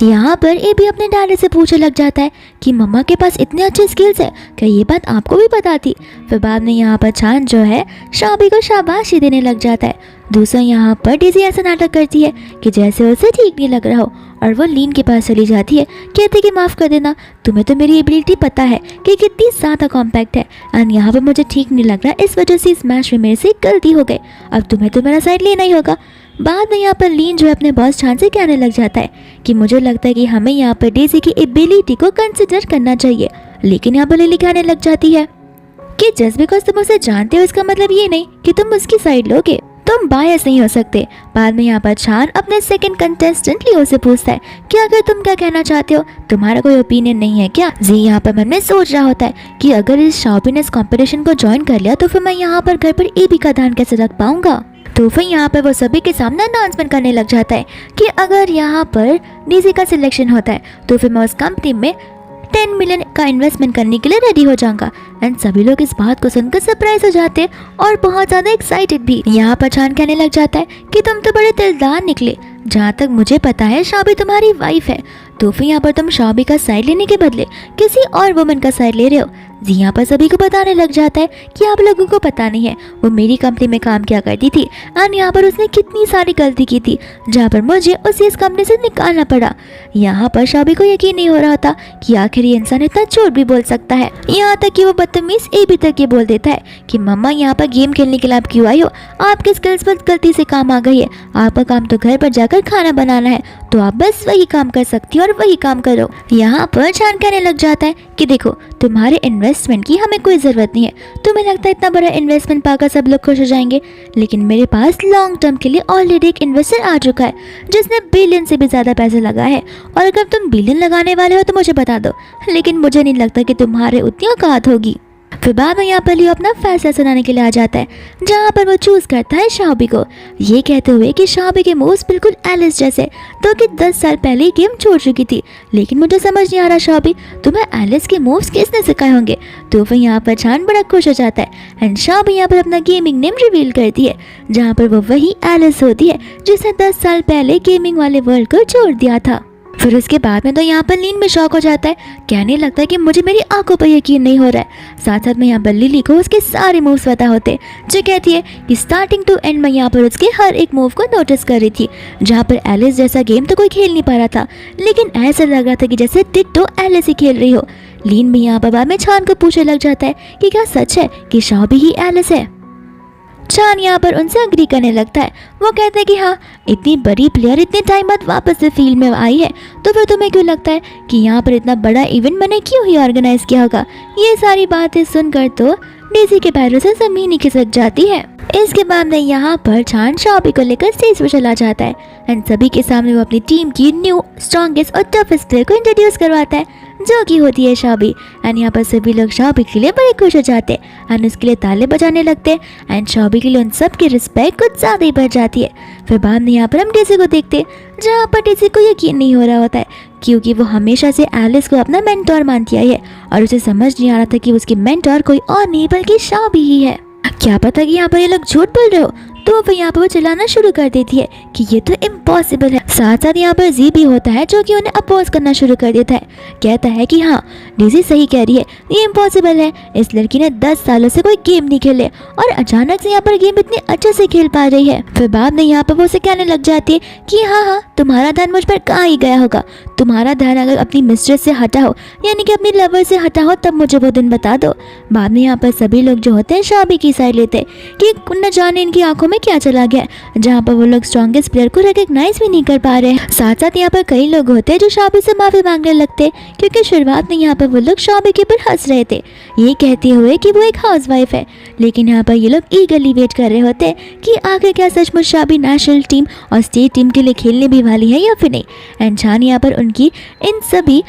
यहाँ पर ये भी अपने डैडी से पूछने लग जाता है कि मम्मा के पास इतने अच्छे स्किल्स है, क्या ये बात आपको भी पता थी। फिर बाद में यहाँ पर चांद जो है शाबी को शाबाशी देने लग जाता है। दूसरा यहाँ पर डेजी ऐसा नाटक करती है कि जैसे उसे ठीक नहीं लग रहा हो और वो लीन के पास चली जाती है, कहते कि माफ़ कर देना, तुम्हें तो मेरी एबिलिटी पता है कि कितनी ज़्यादा कॉम्पैक्ट है। एंड यहाँ पर मुझे ठीक नहीं लग रहा, इस वजह से इस मैच में मेरे से गलती हो गई, अब तुम्हें तो मेरा साइड लेना ही होगा। बाद में यहाँ पर लीन जो है अपने बॉस चांद से कहने लग जाता है कि मुझे लगता है कि हमें यहाँ पर डेजी की एबिलिटी को कंसिडर करना चाहिए। लेकिन यहाँ पर लिली कहने लग जाती है कि जस्ट बिकॉज तुम उसे जानते हो इसका मतलब ये नहीं कि तुम उसकी साइड लोगे, तुम बायस नहीं हो सकते। बाद में यहाँ पर चांद अपने सेकंड कंटेस्टेंट लियो से पूछता है कि अगर तुम क्या कहना चाहते हो, तुम्हारा कोई ओपिनियन नहीं है क्या। जी यहाँ पर मन में सोच रहा होता है कि अगर इस शाबी ने इस कॉम्पिटिशन को ज्वाइन कर लिया तो फिर मैं यहाँ पर घर पर एबी का ध्यान कैसे रख पाऊंगा। तो फिर यहाँ पर वो सभी के सामने अनाउंसमेंट करने लग जाता है कि अगर यहाँ पर डीजी का सिलेक्शन होता है तो फिर मैं उस कंपनी में 10 मिलियन का इन्वेस्टमेंट करने के लिए रेडी हो जाऊंगा। एंड सभी लोग इस बात को सुनकर सरप्राइज हो जाते हैं और बहुत ज्यादा एक्साइटेड भी। यहाँ पर चांद कहने लग जाता है कि तुम तो बड़े दिलदार निकले, जहाँ तक मुझे पता है शाबी तुम्हारी वाइफ है, तो फिर यहाँ पर तुम शाबी का साइड लेने के बदले किसी और वुमन का साइड ले रहे हो। जी यहाँ पर सभी को बताने लग जाता है कि आप लोगों को पता नहीं है वो मेरी कंपनी में काम किया करती थी एंड यहाँ पर उसने कितनी सारी गलती की थी, जहाँ पर मुझे उसे इस कंपनी से निकालना पड़ा। यहाँ पर शाबी को यकीन नहीं हो रहा था कि आखिर ये इंसान इतना झूठ भी बोल सकता है। यहाँ तक कि वो बदतमीज एबी तक ये बोल देता है कि मम्मा यहाँ पर गेम खेलने के लिए आप क्यों आई हो, आपके स्किल्स पर गलती से काम आ गई है, आपका काम तो घर पर जाकर खाना बनाना है, तो आप बस वही काम कर सकती हो और वही काम करो। यहाँ पर चांद कहने लग जाता है कि देखो तुम्हारे इन्वेस्टमेंट की हमें कोई ज़रूरत नहीं है, तुम्हें लगता है इतना बड़ा इन्वेस्टमेंट पाकर सब लोग खुश हो जाएंगे, लेकिन मेरे पास लॉन्ग टर्म के लिए ऑलरेडी एक इन्वेस्टर आ चुका है जिसने बिलियन से भी ज़्यादा पैसे लगाए हैं, और अगर तुम बिलियन लगाने वाले हो तो मुझे बता दो, लेकिन मुझे नहीं लगता कि तुम्हारे उतनी औकात होगी। फिर बाद में यहाँ पर लियो अपना फैसला सुनाने के लिए आ जाता है, जहाँ पर वो चूज करता है शाबी को, ये कहते हुए कि शाबी के मूव्स बिल्कुल एलिस जैसे, तो कि 10 साल पहले ही गेम छोड़ चुकी थी। लेकिन मुझे समझ नहीं आ रहा शाबी, तुम्हें एलिस के मूव्स किसने सिखाए होंगे। तो फिर यहाँ पर छान बड़ा खुश हो जाता है एंड शाबी यहाँ पर अपना गेमिंग नेम रिवील करती है, जहाँ पर वो वही एलिस होती है जिसने 10 साल पहले गेमिंग वाले वर्ल्ड को छोड़ दिया था। फिर उसके बाद में तो यहाँ पर लीन में शॉक हो जाता है, कहने लगता है कि मुझे मेरी आंखों पर यकीन नहीं हो रहा है। साथ साथ में यहाँ पर लिली को उसके सारे मूव्स पता होते, जो कहती है कि स्टार्टिंग टू एंड में यहाँ पर उसके हर एक मूव को नोटिस कर रही थी, जहाँ पर एलिस जैसा गेम तो कोई खेल नहीं पा रहा था, लेकिन ऐसा लग रहा था कि जैसे डिट्टो एलिस ही खेल रही हो। लीन भी यहाँ पर बाद में छान को पूछने लग जाता है कि क्या सच है कि शाबी ही एलिस है। छान यहाँ पर उनसे अग्री करने लगता है, वो कहते हैं कि हाँ, इतनी बड़ी प्लेयर इतने टाइम बाद वापस से फील्ड में आई है, तो फिर तुम्हें क्यों लगता है कि यहाँ पर इतना बड़ा इवेंट मैंने क्यों ही ऑर्गेनाइज किया होगा। ये सारी बातें सुनकर तो डेजी के पैरों से जमीन ही खिसक जाती है। इसके बाद में यहाँ पर छान शाबी को लेकर स्टेज पर चला जाता है एंड सभी के सामने वो अपनी टीम की न्यू स्ट्रॉन्गेस्ट और टफेस्ट प्लेयर को इंट्रोड्यूस करवाता है, जो कि होती है शाबी। एंड यहाँ पर सभी लोग शाबी के लिए बड़े खुश हो जाते हैं एंड उसके लिए ताले बजाने लगते हैं एंड शाबी के लिए उन सब की रिस्पेक्ट कुछ ज़्यादा ही बढ़ जाती है। फिर बाद में यहाँ पर हम डेजी को देखते हैं, जहाँ पर डेजी को यकीन नहीं हो रहा होता है, क्योंकि वो हमेशा से एलिस को अपना मेंटोर मानती आई है और उसे समझ नहीं आ रहा था कि उसकी मेंटोर कोई और नहीं बल्कि शाबी ही है। क्या पता कि यहाँ पर ये लोग झूठ बोल रहे हो। तो फिर यहाँ पर वो चिल्लाना शुरू कर देती है कि ये तो इम्पॉसिबल है। साथ साथ यहाँ पर जी भी होता है, जो कि उन्हें अपोज करना शुरू कर देता है, कहता है कि हाँ, डेजी सही कह रही है, ये इम्पॉसिबल है। इस लड़की ने 10 सालों से कोई गेम नहीं खेले और अचानक से यहाँ पर गेम इतने अच्छे से खेल पा रही है। फिर बाद में यहाँ पर वो उसे कहने लग जाती है कि हाँ, तुम्हारा ध्यान मुझ पर कहाँ ही गया होगा। तुम्हारा ध्यान अगर अपनी मिस्ट्रेस से हटा हो, यानी कि अपनी लवर से हटा हो, तब मुझे वो दिन बता दो। बाद में यहाँ पर सभी लोग जो होते हैं शाबी की साइड लेते हैं कि न जाने इनकी आंखों में क्या चला गया, जहाँ पर वो लोग स्ट्रॉन्गेस्ट प्लेयर को रिकॉग्नाइज भी नहीं कर पा रहे हैं। साथ साथ यहाँ पर कई लोग होते हैं जो शाबी से माफी मांगने लगते हैं, क्योंकि शुरुआत में यहाँ पर वो लोग शाबी के ऊपर हंस रहे थे, ये कहते हुए कि वो एक हाउसवाइफ है। लेकिन यहाँ पर ये लोग ईगरली वेट कर रहे होते हैं कि आखिर क्या सचमुच शाबी नेशनल टीम और स्टेट टीम के लिए खेलने भी वाली है या फिर नहीं। एंड छान यहाँ पर उनकी इन सभी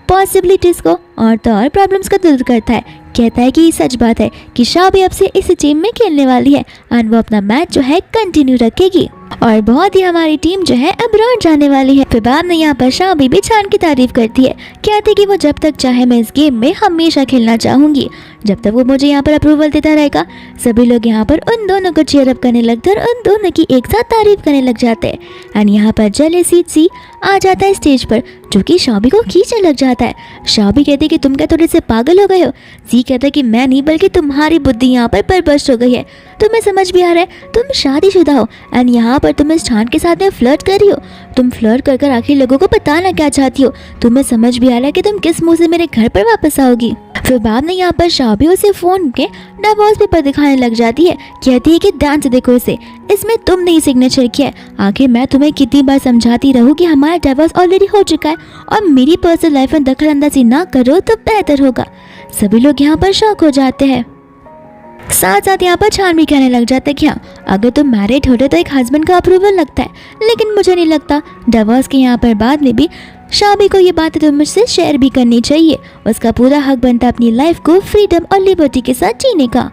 पॉसिबिलिटीज़ को और तो और प्रॉब्लम्स को दूर करता है, कहता है कि ये सच बात है कि शाबी अब से इस टीम में खेलने वाली है और वो अपना मैच जो है कंटिन्यू रखेगी और बहुत ही हमारी टीम जो है अब्रॉड जाने वाली है। फिर बाद में यहाँ पर शाबी भी छान की तारीफ करती है, कहती है कि वो जब तक चाहे मैं इस गेम में हमेशा खेलना चाहूँगी, जब तक वो मुझे यहाँ पर अप्रूवल देता रहेगा। सभी लोग यहाँ पर उन दोनों को चीयर अप करने लगते हैं और उन दोनों की एक साथ तारीफ करने लग जाते हैं। एंड यहाँ पर जेलेसी सी आ जाता है स्टेज पर, जो कि शाबी को खींचने लग जाता है। शाबी कहती है कि तुम क्या थोड़े से पागल हो गए हो। सी कहता है कि मैं नहीं बल्कि तुम्हारी बुद्धि यहाँ पर बर्बाद हो गई है। तुम्हें समझ भी आ रहा है तुम शादीशुदा हो एंड यहाँ पर तुम इस छान के साथ में फ्लर्ट कर रही हो। तुम फ्लर्ट कर कर आखिर लोगों को बताना क्या चाहती हो। तुम्हें समझ भी आ रहा है कि तुम किस मुंह से मेरे घर पर वापस आओगी। फिर बाद में यहाँ पर शाबी उसे फोन के डिवोर्स पेपर दिखाने लग जाती है, कहती है कि ध्यान से देखो इसे, इसमें तुमने ही सिग्नेचर किया है। आखिर मैं तुम्हें कितनी बार समझाती रहूँ कि हमारा डिवोर्स ऑलरेडी हो चुका है और मेरी पर्सनल लाइफ में दखल अंदाजी ना करो तो बेहतर होगा। सभी लोग यहाँ पर शॉक हो जाते हैं। साथ साथ यहाँ पर छान भी कहने लग जाता है कि हाँ, अगर तुम मैरिड होते तो एक हस्बैंड का अप्रूवल लगता है, लेकिन मुझे नहीं लगता। डिवोर्स के यहाँ पर बाद में भी शाबी को ये बातें तो मुझसे शेयर भी करनी चाहिए। उसका पूरा हक बनता है अपनी लाइफ को फ्रीडम और लिबर्टी के साथ जीने का।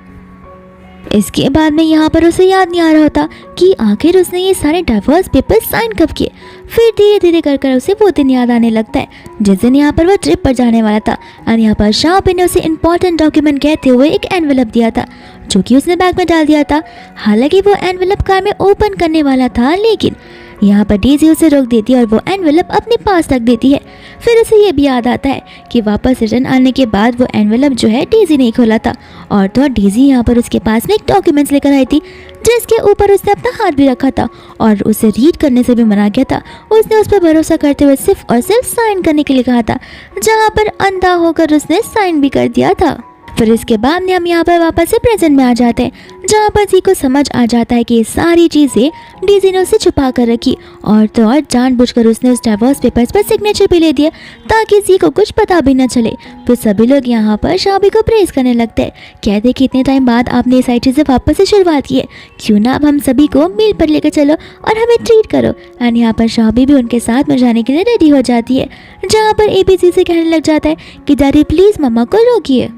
इसके बाद में यहाँ पर उसे याद नहीं आ रहा होता कि आखिर उसने ये सारे डिवोर्स पेपर साइन कब किए। फिर धीरे धीरे कर उसे वो दिन याद आने लगता है जिस दिन यहाँ पर वो ट्रिप पर जाने वाला था और यहाँ पर शाबी ने उसे इम्पोर्टेंट डॉक्यूमेंट कहते हुए एक एनवेलप दिया था, जो कि उसने बैग में डाल दिया था। हालांकि वो एनवेलप कार में ओपन करने वाला था, लेकिन यहाँ पर डेजी उसे रोक देती है और वो एनवेलप अपने पास रख देती है। फिर उसे ये भी याद आता है कि वापस रिटर्न आने के बाद वो एनवेलप जो है डेजी नहीं खोला था और तो डेजी यहाँ पर उसके पास में एक डॉक्यूमेंट्स लेकर आई थी, जिसके ऊपर उसने अपना हाथ भी रखा था और उसे रीड करने से भी मना किया था। उसने उस पर भरोसा करते हुए सिर्फ और सिर्फ साइन करने के लिए कहा था, जहाँ पर अंधा होकर उसने साइन भी कर दिया था। फिर इसके बाद में हम यहाँ पर वापस से प्रेजेंट में आ जाते हैं, जहाँ पर जी को समझ आ जाता है कि ये सारी चीज़ें डेजी ने उससे छुपा कर रखी और तो और जानबूझकर उसने उस डिवोर्स पेपर्स पर सिग्नेचर भी ले दिया ताकि जी को कुछ पता भी न चले। फिर सभी लोग यहाँ पर शाबी को प्रेज करने लगते हैं, कहते कि इतने टाइम बाद आपने ये सारी चीज़ें वापस से शुरुआत की है, क्यों ना अब हम सभी को मील पर लेकर चलो और हमें ट्रीट करो। एंड यहाँ पर शाबी भी उनके साथ में जाने के लिए रेडी हो जाती है, जहाँ पर ABC से कहने लग जाता है कि डैडी प्लीज़ मम्मा को रोकिए।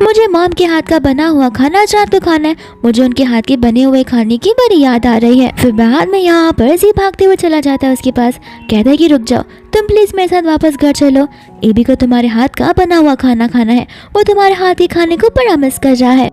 मुझे मॉम के हाथ का बना हुआ खाना आज रात को खाना है। मुझे उनके हाथ के बने हुए खाने की बड़ी याद आ रही है। फिर बाद में यहाँ पर जी भागते हुए चला जाता है उसके पास, कहता है कि रुक जाओ, तुम प्लीज मेरे साथ वापस घर चलो। एबी को तुम्हारे हाथ का बना हुआ खाना खाना है, वो तुम्हारे हाथ के खाने को बड़ा मिस कर रहा है।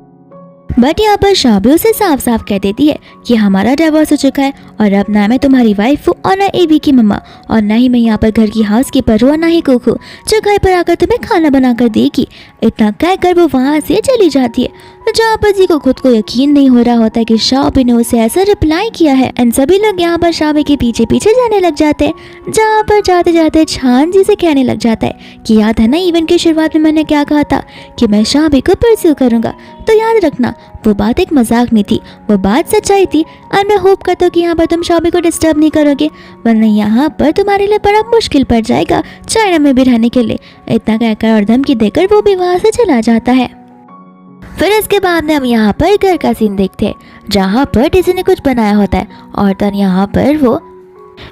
बट यहाँ पर शाबी उसे साफ साफ कह देती है कि हमारा डिवोर्स हो चुका है और अब ना मैं तुम्हारी वाइफ हूँ और ना एबी की मम्मा, और ना ही मैं यहाँ पर घर की हाउस कीपर हूँ और ना ही कुक हूँ जो घर पर आकर तुम्हें खाना बना कर देगी। इतना कहकर वो वहाँ से चली जाती है। जहाँ पर जी को खुद को यकीन नहीं हो रहा होता है कि शाबी ने उसे ऐसा रिप्लाई किया है। एंड सभी लोग यहाँ पर शाबी के पीछे पीछे जाने लग जाते हैं। जहाँ पर जाते जाते छान जी से कहने लग जाता है कि याद है ना इवेंट की शुरुआत में मैंने क्या कहा था कि मैं शाबी को परस्यू करूंगा, तो याद रखना वो बात एक मजाक नहीं थी, वो बात सच्चाई थी। और मैं होप करता हूँ कि यहाँ पर तुम शाबी को डिस्टर्ब नहीं करोगे, वरना यहाँ पर तुम्हारे लिए बड़ा मुश्किल पड़ जाएगा चाइना में भी रहने के लिए। इतना कहकर और धमकी देकर वो भी वहाँ से चला जाता है। फिर इसके बाद में हम यहाँ पर घर का सीन देखते हैं जहाँ पर डेज़ी ने कुछ बनाया होता है और तब यहाँ पर वो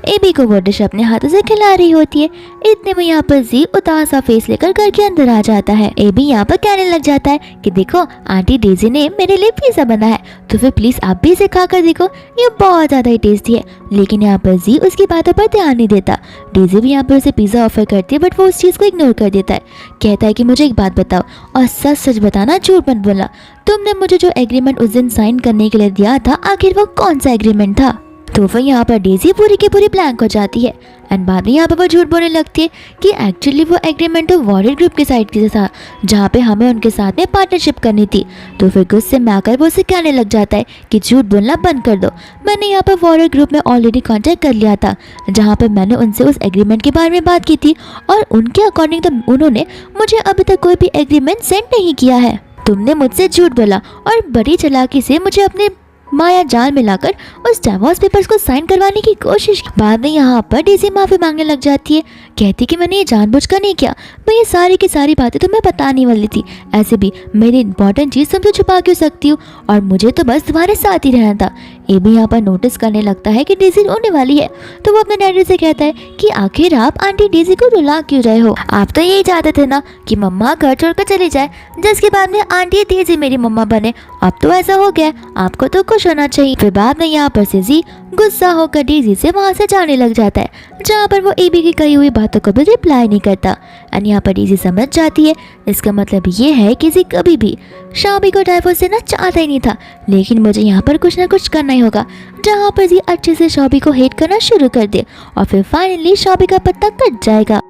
एबी को वो डिश अपने हाथों से खिला रही होती है। इतने में यहाँ पर जी उदास सा फेस लेकर घर के अंदर आ जाता है। एबी यहाँ पर कहने लग जाता है कि देखो आंटी डेज़ी ने मेरे लिए पिज़्ज़ा बनाया है, तो फिर प्लीज आप भी इसे खा कर देखो, ये बहुत ज्यादा ही टेस्टी है। लेकिन यहाँ पर जी उसकी बातों पर ध्यान नहीं देता। डेज़ी भी यहाँ पर उसे पिज़्ज़ा ऑफर करती है बट वो उस चीज को इग्नोर कर देता है। कहता है कि मुझे एक बात बताओ और सच सच बताना, झूठ मत बोलना, तुमने मुझे जो एग्रीमेंट उस दिन साइन करने के लिए दिया था आखिर वो कौन सा एग्रीमेंट था। तो फिर यहाँ पर डेज़ी पूरी की पूरी ब्लैंक हो जाती है। एंड बाद में यहाँ पर वो झूठ बोलने लगती है कि एक्चुअली वो एग्रीमेंट तो वॉरियर ग्रुप के साइड से था जहाँ पे हमें उनके साथ में पार्टनरशिप करनी थी। तो फिर गुस्से में आकर वो उसे कहने लग जाता है कि झूठ बोलना बंद कर दो, मैंने यहाँ पर वॉरियर ग्रुप में ऑलरेडी कॉन्टैक्ट कर लिया था जहाँ पर मैंने उनसे उस एग्रीमेंट के बारे में बात की थी और उनके अकॉर्डिंग तो उन्होंने मुझे अभी तक कोई भी एग्रीमेंट सेंड नहीं किया है। तुमने मुझसे झूठ बोला और बड़ी चालाकी से मुझे अपने माया जाल में लाकर उस डिवोर्स पेपर्स को साइन करवाने की कोशिश की। बाद में यहाँ पर डेज़ी माफी मांगने लग जाती है, कहती कि मैंने ये जानबूझकर नहीं किया, मैं ये सारी की सारी बातें तुम्हें बताने वाली थी। ऐसे भी मेरी इंपॉर्टेंट चीज़ तुम तो छुपा क्यों सकती हो, और मुझे तो बस तुम्हारे साथ ही रहना था। ये भी यहाँ पर नोटिस करने लगता है कि डेज़ी रोने वाली है, तो वो अपने डैडी से कहता है कि आखिर आप आंटी डेज़ी को रुला क्यों रहे हो, आप तो यही चाहते थे ना कि मम्मा घर छोड़कर चली जाए, जिसके बाद में आंटी डेज़ी मेरी मम्मा बने। अब तो ऐसा हो गया, आपको तो खुश होना चाहिए। फिर बाद में यहाँ पर से जी गुस्सा होकर डेज़ी से वहाँ से जाने लग जाता है जहाँ पर वो एबी की कही हुई बातों को भी रिप्लाई नहीं करता। एंड यहाँ पर डेज़ी समझ जाती है इसका मतलब ये है कि जी कभी भी शाबी को डिवोर्स देना चाहता ही नहीं था, लेकिन मुझे यहाँ पर कुछ ना कुछ करना ही होगा जहाँ पर जी अच्छे से शाबी को हेट करना शुरू कर दे और फिर फाइनली शाबी का पत्ता कट जाएगा।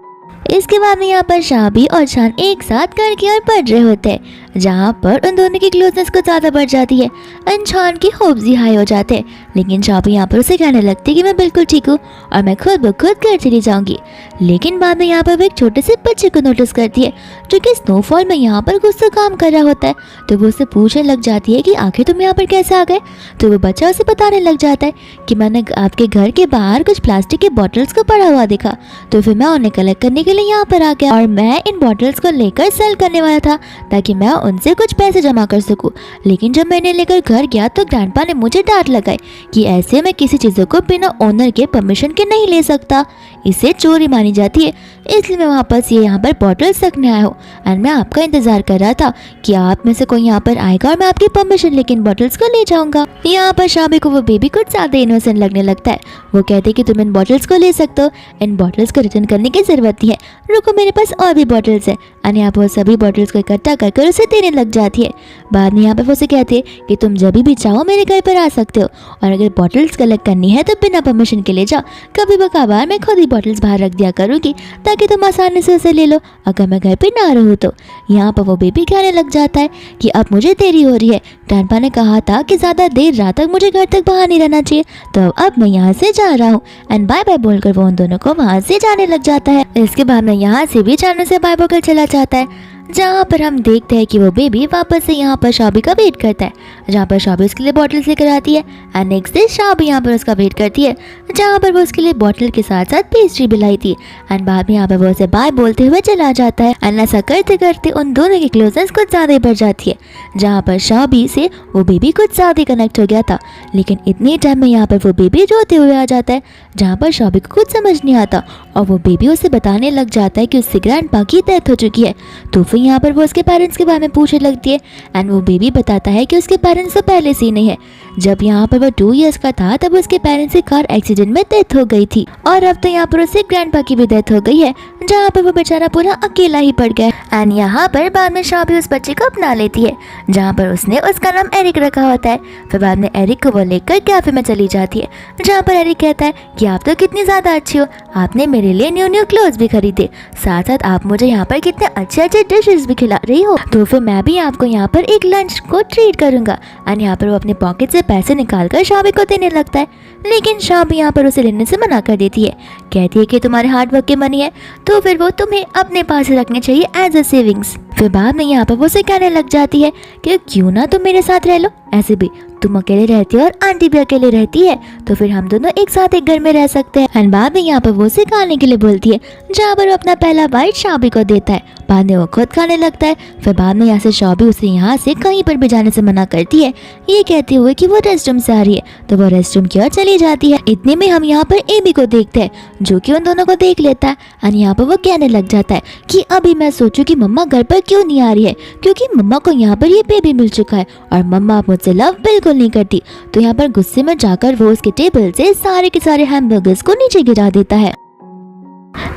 इसके बाद में यहाँ पर शाबी और शान एक साथ घर की ओर बढ़ रहे होते हैं जहाँ पर उन दोनों की क्लोजनेस कुछ ज़्यादा बढ़ जाती है एंड शान की होप्स ही हाई हो जाते हैं। लेकिन शाबी यहाँ पर उसे कहने लगती है कि मैं बिल्कुल ठीक हूँ और मैं खुद ब खुद घर चली जाऊंगी। लेकिन बाद में यहाँ पर वो एक छोटे से बच्चे को नोटिस करती है जो कि स्नोफॉल में यहाँ पर कुछ तो काम कर रहा होता है। तो वो उससे पूछने लग जाती है कि आखिर तुम यहाँ पर कैसे आ गए। तो वो बच्चा उसे बताने लग जाता है कि मैंने आपके घर के बाहर कुछ प्लास्टिक के बॉटल्स को पड़ा हुआ देखा, तो फिर मैं उन्हें कलेक्ट करने के लिए यहाँ पर आ गया और मैं इन बॉटल्स को लेकर सेल करने वाला था ताकि मैं उनसे कुछ पैसे जमा कर सकूं। लेकिन जब मैंने लेकर घर गया तो ग्रैंडपा ने मुझे डांट लगाई कि ऐसे में किसी चीज़ों को बिना ओनर के परमिशन के नहीं ले सकता, इसे चोरी मानी जाती है। इसलिए मैं वापस ये यहाँ पर बॉटल्स रखने आया हूँ एंड मैं आपका इंतजार कर रहा था कि आप में से कोई यहाँ पर आएगा और मैं आपकी परमिशन लेके इन बॉटल्स को ले जाऊंगा। यहाँ पर शाबी को वो बेबी कुछ ज़्यादा इनोसेंट लगने लगता है। वो कहते कि तुम इन बॉटल्स को ले सकते हो, इन बॉटल्स को रिटर्न करने की जरूरत नहीं है, रुको मेरे पास और भी बॉटल्स है। एंड यहाँ पर वो सभी बॉटल्स को इकट्ठा कर उसे देने लग जाती है। बाद में यहाँ पर वो उसे कहती है कि तुम जब भी चाहो मेरे घर पर आ सकते हो और अगर बॉटल्स कलेक्ट करनी है तो बिना परमिशन के ले जाओ, कभी बकाबार मैं खुद ही बॉटल्स बाहर रख दिया करूँगी ताकि तुम आसानी से उसे ले लो अगर मैं घर पर ना रहूँ तो। यहाँ पर वो बेबी कहने लग जाता है कि अब मुझे देरी हो रही है, ग्रैंडपा ने कहा था कि ज़्यादा देर रात तक मुझे घर तक बाहर नहीं रहना चाहिए, तो अब मैं यहाँ से जा रहा हूँ। एंड बाय बाय बोलकर वो उन दोनों को वहाँ से जाने लग जाता है। इसके बाद में यहाँ से भी जाने से बाय बोलकर चला जाता है जहाँ पर हम देखते हैं कि वो बेबी वापस से यहाँ पर शाबी का वेट करता है जहाँ पर शाबी उसके लिए बॉटल्स लेकर आती है। एंड नेक्स्ट डे शाबी यहाँ पर उसका वेट करती है जहाँ पर वो उसके लिए बॉटल के साथ साथ पेस्ट्री भी लाई थी। एंड बाद में यहाँ पर वो उसे बाय बोलते हुए चला जाता है। एंड ऐसा करते करते उन दोनों की क्लोजनेस कुछ ज़्यादा ही बढ़ जाती है जहाँ पर शाबी से वो बेबी कुछ ज़्यादा ही कनेक्ट हो गया था। लेकिन इतने टाइम में यहाँ पर वो बेबी रोते हुए आ जाता है जहाँ पर शाबी को कुछ समझ नहीं आता और वो बेबी उसे बताने लग जाता है कि उससे ग्रैंडपा की डेथ हो चुकी है। तो फिर यहाँ पर वो उसके पेरेंट्स के बारे में पूछने लगती है एंड वो बेबी बताता है कि उसके पेरेंट्स तो पहले से ही नहीं है। जब यहाँ पर वो 2 इयर्स का था तब उसके पेरेंट्स की कार एक्सीडेंट में डेथ हो गई थी और अब तो यहाँ पर उसके ग्रैंडपा की भी डेथ हो गई है, जहाँ पर वो बेचारा पूरा अकेला ही पड़ गया। एंड यहाँ पर बाद में शाबी उस बच्चे को अपना लेती है, जहाँ पर उसने उसका नाम एरिक रखा होता है। फिर बाद में एरिक को वो लेकर कैफे में चली जाती है, जहाँ पर एरिक कहता है कि आप तो कितनी ज़्यादा अच्छी हो, आपने मेरे लिए न्यू क्लोथ्स भी खरीदे, साथ साथ आप मुझे यहाँ पर कितने अच्छे अच्छे डिशेस भी खिला रही हो, तो फिर मैं भी आपको यहाँ पर एक लंच को ट्रीट करूँगा। एंड यहाँ पर वो अपने पॉकेट से पैसे निकाल कर शाबी को देने लगता है, लेकिन शाबी यहाँ पर उसे लेने से मना कर देती है। कहती है कि तुम्हारे हार्ड वर्क की मनी है तो फिर वो तुम्हें अपने पास रखने चाहिए एज अ सेविंग्स। फिर बाद में यहाँ पर वो उसे कहने लग जाती है कि क्यों ना तुम मेरे साथ रह लो, ऐसे भी तुम अकेले रहती हो और आंटी भी अकेले रहती है, तो फिर हम दोनों एक साथ एक घर में रह सकते हैं। एंड बाद में यहाँ पर वो उसे खाने के लिए बोलती है, जहाँ पर वो अपना पहला बाइट शाबी को देता है, बाद में वो खुद खाने लगता है। फिर बाद में यहाँ से शाबी उसे यहाँ से कहीं पर भी जाने से मना करती है, ये कहते हुए कि वो रेस्ट रूम से आ रही है, तो वो रेस्ट रूम की ओर चली जाती है। इतने में हम यहाँ पर एबी को देखते हैं, जो कि उन दोनों को देख लेता है एंड यहाँ पर वो कहने लग जाता है कि अभी मैं सोचूं कि मम्मा घर पर क्यों नहीं आ रही है, क्योंकि मम्मा को यहाँ पर ये बेबी मिल चुका है और मम्मा अब मुझसे लव बिल्कुल नहीं करती। तो यहाँ पर गुस्से में जाकर वो उसके टेबल से सारे के सारे हैमबर्गर्स को नीचे गिरा देता है।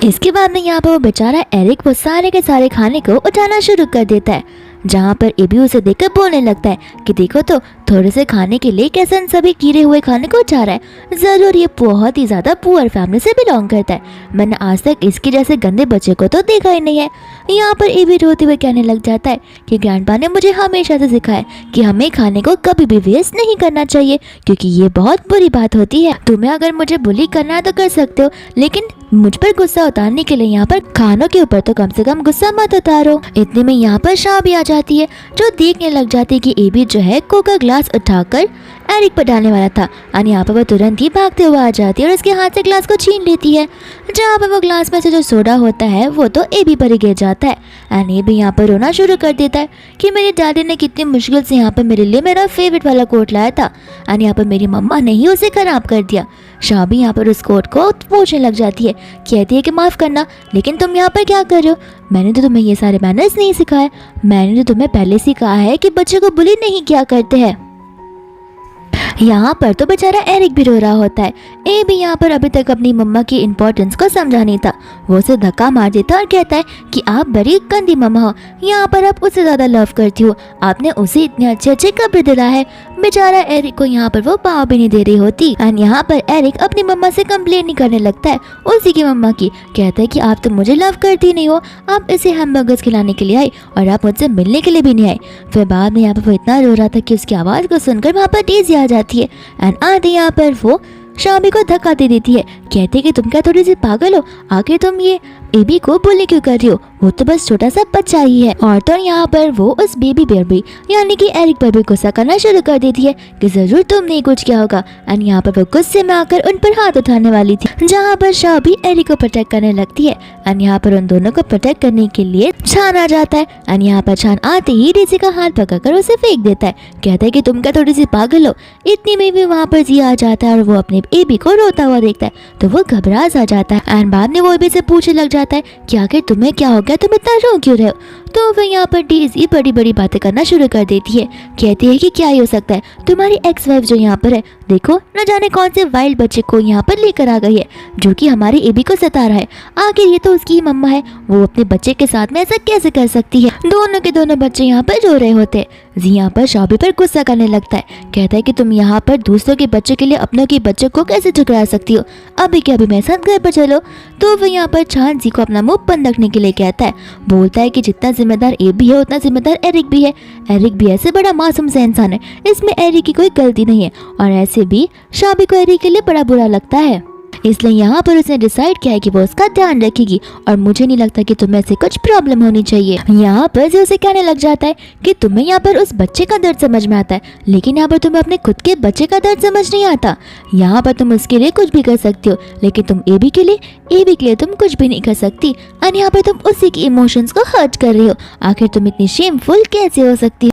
इसके बाद में यहाँ पर वो बेचारा एरिक वो सारे के सारे खाने को उठाना शुरू कर देता है, जहाँ पर एबी उसे देखकर बोलने लगता है कि देखो तो थोड़े से खाने के लिए कैसे सभी गिरे हुए खाने को उठा रहा है, जरूर ये बहुत ही ज्यादा पुअर फैमिली से बिलोंग करता है, मैंने आज तक इसके जैसे गंदे बच्चे को तो देखा ही नहीं है। यहाँ पर एबी रोते हुए कहने लग जाता है कि ग्रैंडपा ने मुझे हमेशा से सिखाया कि हमें खाने को कभी भी वेस्ट नहीं करना चाहिए, क्योंकि ये बहुत बुरी बात होती है। तुम्हें अगर मुझे बुली करना है तो कर सकते हो, लेकिन मुझ पर गुस्सा उतारने के लिए यहाँ पर खानों के ऊपर तो कम से कम गुस्सा मत उतारो। इतने में यहाँ पर शाबी आ जाती है, जो देखने लग जाती है कि एबी जो है कोका ग्लास उठाकर एरिक पर डालने वाला था और यहाँ पर वो तुरंत ही भागते हुए आ जाती है और उसके हाथ से ग्लास को छीन लेती है, जहाँ पर वो ग्लास में से जो सोडा होता है वो तो एबी पर ही गिर जाता है। एंड एबी यहाँ पर रोना शुरू कर देता है कि मेरे डैडी ने कितनी मुश्किल से यहाँ पर मेरे लिए मेरा फेवरेट वाला कोट लाया था एंड यहाँ पर मेरी मम्मा ने ही उसे खराब कर दिया। शाबी यहाँ पर उस कोट को पूछने लग जाती है, कहती है कि माफ़ करना, लेकिन तुम यहाँ पर क्या कर रहे हो, मैंने तो तुम्हें ये सारे मैनर्स नहीं सिखाए, मैंने तो तुम्हें पहले से कहा है कि बच्चे को बुली नहीं किया करते हैं। यहाँ पर तो बेचारा एरिक भी रो रहा होता है। ए भी यहाँ पर अभी तक अपनी मम्मा की इम्पोर्टेंस को समझा नहीं था, वो उसे धक्का मार देता और कहता है कि आप बड़ी गंदी मम्मा हो, यहाँ पर आप उससे ज़्यादा लव करती हो, आपने उसे इतने अच्छे अच्छे कपड़े दिलाए हैं। बेचारा एरिक को यहाँ पर वो पाव भी नहीं दे रही होती एंड यहाँ पर एरिक अपनी मम्मा से कंप्लेन नहीं करने लगता है उसी की मम्मा की, कहता है कि आप तो मुझे लव करती नहीं हो, आप इसे हैमबर्गर्स खिलाने के लिए आई और आप मुझसे मिलने के लिए भी नहीं आई। फिर बाद में यहाँ पर वो इतना रो रहा था कि उसकी आवाज़ को सुनकर वहाँ पर डेज़ी आ जाती है एंड आधे यहाँ पर वो शाबी को धक्का दे देती है, कहते कि तुम क्या थोड़ी सी पागल हो, आखिर तुम ये एबी को बुली क्यों कर रही हो, वो तो बस छोटा सा बच्चा ही है। और तो यहाँ पर वो उस बेबी बेबी यानी कि एरिक पर भी गुस्सा करना शुरू कर देती है कि जरूर तुमने ही कुछ किया होगा एंड यहाँ पर वो गुस्से में आकर उन पर हाथ उठाने वाली थी, जहाँ पर शाबी एरिक को प्रोटेक्ट करने लगती है एंड यहाँ पर उन दोनों को प्रोटेक्ट करने के लिए छान आ जाता है एंड यहाँ पर छान आते ही डेज़ी का हाथ पकड़कर उसे फेंक देता है, कहता है कि तुम क्या थोड़ी सी पागल हो। इतनी में भी वहाँ पर जी आ जाता है और वो अपने एबी को रोता हुआ देखता है तो वो घबरा सा जाता है एंड बाद में वो एबी से पूछने लग जाता है कि आखिर तुम्हें क्या हो गया, तुम इतना रो क्यों रहे हो। तो फिर यहाँ पर डेज़ी बड़ी बड़ी बातें करना शुरू कर देती है, कहती है कि क्या ही हो सकता है, तुम्हारी एक्स वाइफ जो यहाँ पर है, देखो न जाने कौन से वाइल्ड बच्चे को यहाँ पर लेकर आ गई है जो कि हमारी एबी को सता रहा है, आखिर ये तो उसकी मम्मा है, वो अपने बच्चे के साथ में ऐसा कैसे कर सकती है। दोनों के दोनों बच्चे यहाँ पर रो रहे होते हैं। जी यहाँ पर शाबी पर गुस्सा करने लगता है, कहता है कि तुम यहाँ पर दूसरों के बच्चे के लिए अपनों के बच्चों को कैसे ठुकरा सकती हो, अभी के अभी मेरे साथ घर पर चलो। तो वो यहाँ पर छान जी को अपना मुंह बंद रखने के लिए कहता है, बोलता है कि जितना जिम्मेदार एबी है उतना जिम्मेदार एरिक भी है, एरिक भी ऐसे बड़ा मासूम से इंसान है, इसमें एरिक की कोई गलती नहीं है और ऐसे भी शाबी को एरिक के लिए बड़ा बुरा लगता है, इसलिए यहाँ पर उसने डिसाइड किया है कि वो उसका ध्यान रखेगी और मुझे नहीं लगता कि तुम्हें से कुछ प्रॉब्लम होनी चाहिए। यहाँ पर जो उसे कहने लग जाता है कि तुम्हें यहाँ पर उस बच्चे का दर्द समझ में आता है, लेकिन यहाँ पर तुम्हें अपने खुद के बच्चे का दर्द समझ नहीं आता। यहाँ पर तुम उसके लिए कुछ भी कर सकती हो, लेकिन तुम एबी के लिए तुम कुछ भी नहीं कर सकती और यहाँ पर तुम उसी की इमोशंस को हर्ट कर रही हो। आखिर तुम इतनी शेमफुल कैसे हो सकती हो।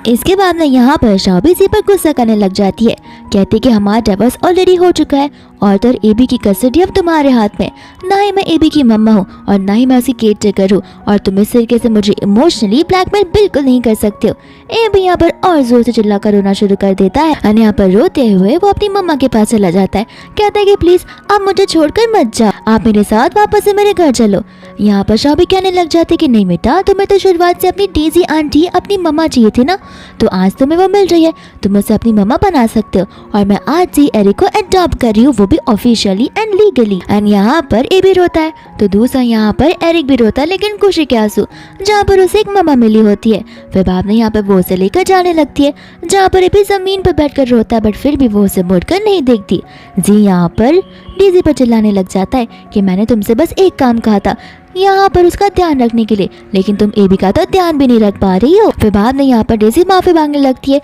इसके बाद में यहाँ पर शाबी जी पर गुस्सा करने लग जाती है। कहती कि हमारा डिवोर्स ऑलरेडी हो चुका है और तो एबी की कस्टडी अब तुम्हारे हाथ में। ना ही मैं एबी की मम्मा हूँ और ना ही मैं उसकी केयर टेकर हूँ और तुम इस तरीके से मुझे इमोशनली ब्लैकमेल बिल्कुल नहीं कर सकते हो। एबी यहाँ पर और जोर से चिल्ला कर रोना शुरू कर देता है और यहाँ पर रोते हुए वो अपनी मम्मा के पास चला जाता है। कहता है कि प्लीज आप मुझे छोड़कर मत जाओ, आप मेरे साथ वापस से मेरे घर चलो। यहाँ पर शाबी कहने लग जाती है कि नहीं बेटा, तुम्हें तो शुरुआत से अपनी डेजी आंटी अपनी मम्मा चाहिए थी ना, तो आज तुम्हें वो मिल रही है, तुम उसे अपनी मम्मा बना सकते हो और मैं आज से एरिक को अडॉप्ट कर रही हूँ, वो भी ऑफिशियली एंड लीगली। एंड यहाँ पर एबी रोता है तो दूसरा यहाँ पर एरिक भी रोता है, लेकिन खुशी के आंसू, जहाँ पर उसे एक मम्मा मिली होती है। फिर बाद में यहाँ पर वो उसे लेकर जाने लगती है, जहाँ पर एबी जमीन पर बैठकर रोता है, बट फिर भी वो उसे मुड़कर नहीं देखती। जी यहाँ पर डेजी पर चिल्लाने लग जाता है कि मैंने तुमसे बस एक काम कहा था यहाँ पर उसका ध्यान रखने के लिए, लेकिन तुम एबी का तो ध्यान भी नहीं रख पा रही हो। फिर बाद में यहाँ पर डेजी माफी मांगने लगती है।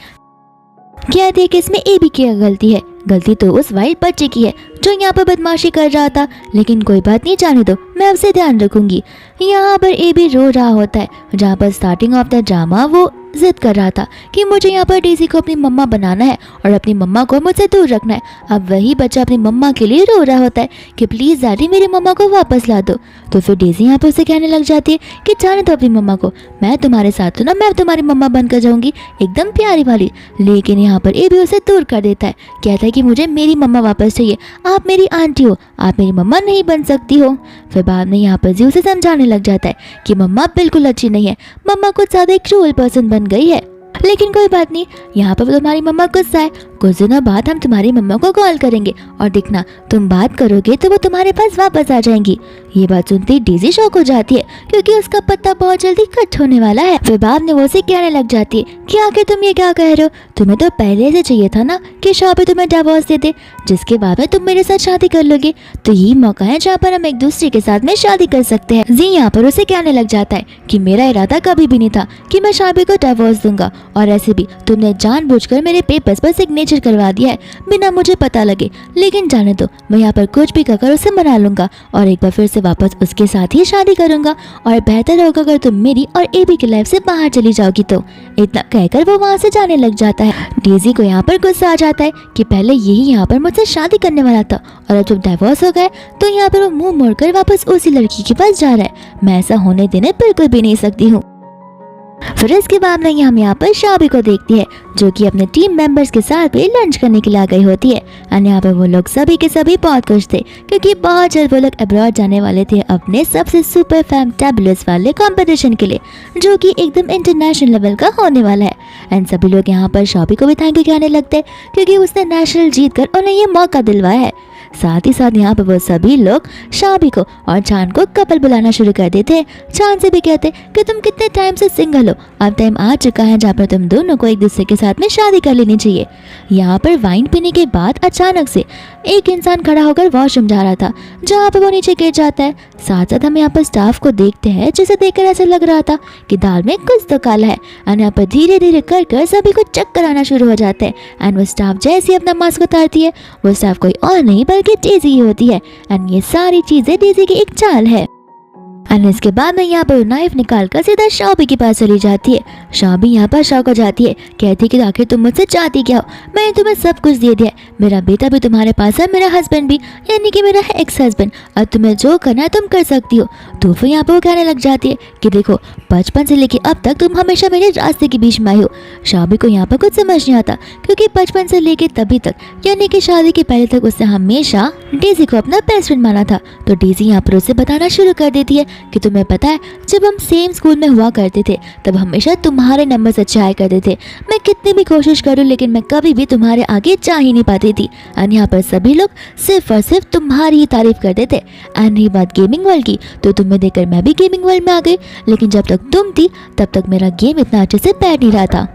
कहती है कि इसमें एबी की गलती है, गलती तो उस वाइल्ड बच्चे की है जो यहाँ पर बदमाशी कर रहा था, लेकिन कोई बात नहीं, जाने दो, मैं उसे ध्यान रखूंगी। यहाँ पर एबी रो रहा होता है, जहाँ पर स्टार्टिंग ऑफ द ड्रामा वो जिद कर रहा था कि मुझे यहाँ पर डेजी को अपनी मम्मा बनाना है और अपनी मम्मा को मुझसे दूर रखना है। अब वही बच्चा अपनी मम्मा के लिए रो रहा होता है कि प्लीज़ डैडी मेरी मम्मा को वापस ला दो। तो फिर डेजी यहाँ पर उसे कहने लग जाती है कि जाने दो अपनी मम्मा को, मैं तुम्हारे साथ हूँ ना, मैं तुम्हारी मम्मा बनकर जाऊँगी, एकदम प्यारी वाली। लेकिन यहाँ पर एबी उसे दूर कर देता है, कहता है कि मुझे मेरी मम्मा वापस चाहिए, आप मेरी आंटी हो, आप मेरी मम्मा नहीं बन सकती हो। फिर बाद में यहाँ पर जी उसे समझाने लग जाता है कि मम्मा बिल्कुल अच्छी नहीं है, मम्मा कुछ ज़्यादा एक क्रूअल पर्सन बन गई है, लेकिन कोई बात नहीं, यहाँ पर तुम्हारी मम्मा गुस्सा है, कुछ दिनों बाद हम तुम्हारी मम्मा को कॉल करेंगे और देखना तुम बात करोगे तो वो तुम्हारे पास वापस आ जाएंगी। ये बात सुनते ही डेजी शॉक हो जाती है क्योंकि उसका पत्ता बहुत जल्दी कट होने वाला है। फिर बाद में वो उसे कहने लग जाती है कि आखिर तुम ये क्या कह रहे हो, तुम्हें तो पहले से चाहिए था ना कि शाबी तुम्हें डिवोर्स दे दे, जिसके बाद में तुम मेरे साथ शादी कर लोगे, तो ये मौका है जहाँ पर हम एक दूसरे के साथ में शादी कर सकते हैं। जी यहाँ पर उसे कहने लग जाता है कि मेरा इरादा कभी भी नहीं था कि मैं शाबी को डिवोर्स दूंगा, और ऐसे भी तुमने जानबूझकर मेरे पेपर्स पर सिग्नेचर करवा दिया है बिना मुझे पता लगे, लेकिन जाने दो, मैं यहाँ पर कुछ भी कर उसे मना लूंगा और एक बार फिर से वापस उसके साथ ही शादी करूंगा, और बेहतर होगा अगर तुम मेरी और एबी की लाइफ से बाहर चली जाओगी तो। इतना कहकर वो वहाँ से जाने लग जाता है। डेजी को यहाँ पर गुस्सा आ जाता है कि पहले यही यहाँ पर मुझसे शादी करने वाला था और अब जब डिवोर्स हो गए तो यहाँ पर वो मुंह मोड़कर वापस उसी लड़की के पास जा रहा है। मैं ऐसा होने देने बिल्कुल भी नहीं सकती हूँ। फिर इसके बाद में हम यहाँ पर शाबी को देखती है जो कि अपने टीम मेंबर्स के साथ भी लंच करने के लिए आ गई होती है। और यहाँ पर वो लोग सभी के सभी बहुत खुश थे क्योंकि बहुत जल्द वो लोग अब्रॉड जाने वाले थे अपने सबसे सुपर फैंटाबुलस वाले कंपटीशन के लिए, जो कि एकदम इंटरनेशनल लेवल का होने वाला है। एंड सभी लोग यहाँ पर शाबी को भी थैंक यू कहने लगते हैं क्योंकि उसने नेशनल जीत कर उन्हें ये मौका दिलवाया है। साथ ही साथ यहाँ पर वो सभी लोग शाबी को और चांद को कपल बुलाना शुरू कर देते हैं। चांद से भी कहते कि तुम कितने टाइम से सिंगल हो, अब टाइम आ चुका है जहाँ पर तुम दोनों को एक दूसरे के साथ में शादी कर लेनी चाहिए। यहाँ पर वाइन पीने के बाद अचानक से एक इंसान खड़ा होकर वॉशरूम जा रहा था, जहाँ पर वो नीचे गिर जाता है। साथ साथ हम यहाँ पर स्टाफ को देखते हैं जिसे देखकर ऐसा लग रहा था कि दाल में कुछ तो काला है। और यहाँ पर धीरे धीरे कर सभी को चक्कर आना शुरू हो जाता है। एंड वो स्टाफ जैसे ही अपना मास्क उतारती है, वो स्टाफ कोई और नहीं बल्कि डेजी ही होती है। एंड ये सारी चीजें डेजी की एक चाल है। एंड इसके बाद में यहाँ पर नाइफ निकाल कर सीधा शाबी के पास चली जाती है। शाबी यहाँ पर शौक हो जाती है, कहती कि आखिर तुम मुझसे चाहती क्या हो, मैंने तुम्हें सब कुछ दे दिया है, मेरा बेटा भी तुम्हारे पास है, मेरा हस्बैंड भी, यानी कि मेरा एक्स हस्बैंड, और तुम्हें जो करना है तुम कर सकती हो। तो फिर यहाँ पर वो कहने लग जाती है कि देखो बचपन से लेके अब तक तुम हमेशा मेरे रास्ते के बीच में आई हो। शाबी को यहाँ पर कुछ समझ नहीं आता क्योंकि बचपन से लेके तभी तक यानी कि शादी के पहले तक उसने हमेशा डेजी को अपना बेस्ट फ्रेंड माना था। तो डेजी यहाँ पर उसे बताना शुरू कर देती है कि तुम्हें पता है जब हम सेम स्कूल में हुआ करते थे तब हमेशा तुम्हारे नंबर्स अच्छे आया करते थे, मैं कितनी भी कोशिश करूं लेकिन मैं कभी भी तुम्हारे आगे जा ही नहीं पाती थी। एंड यहाँ पर सभी लोग सिर्फ और सिर्फ तुम्हारी ही तारीफ करते थे। एंड रही बात गेमिंग वर्ल्ड की, तो तुम्हें देखकर मैं भी गेमिंग वर्ल्ड में आ गई, लेकिन जब तक तुम थी तब तक मेरा गेम इतना अच्छे से बैठ नहीं रहा था।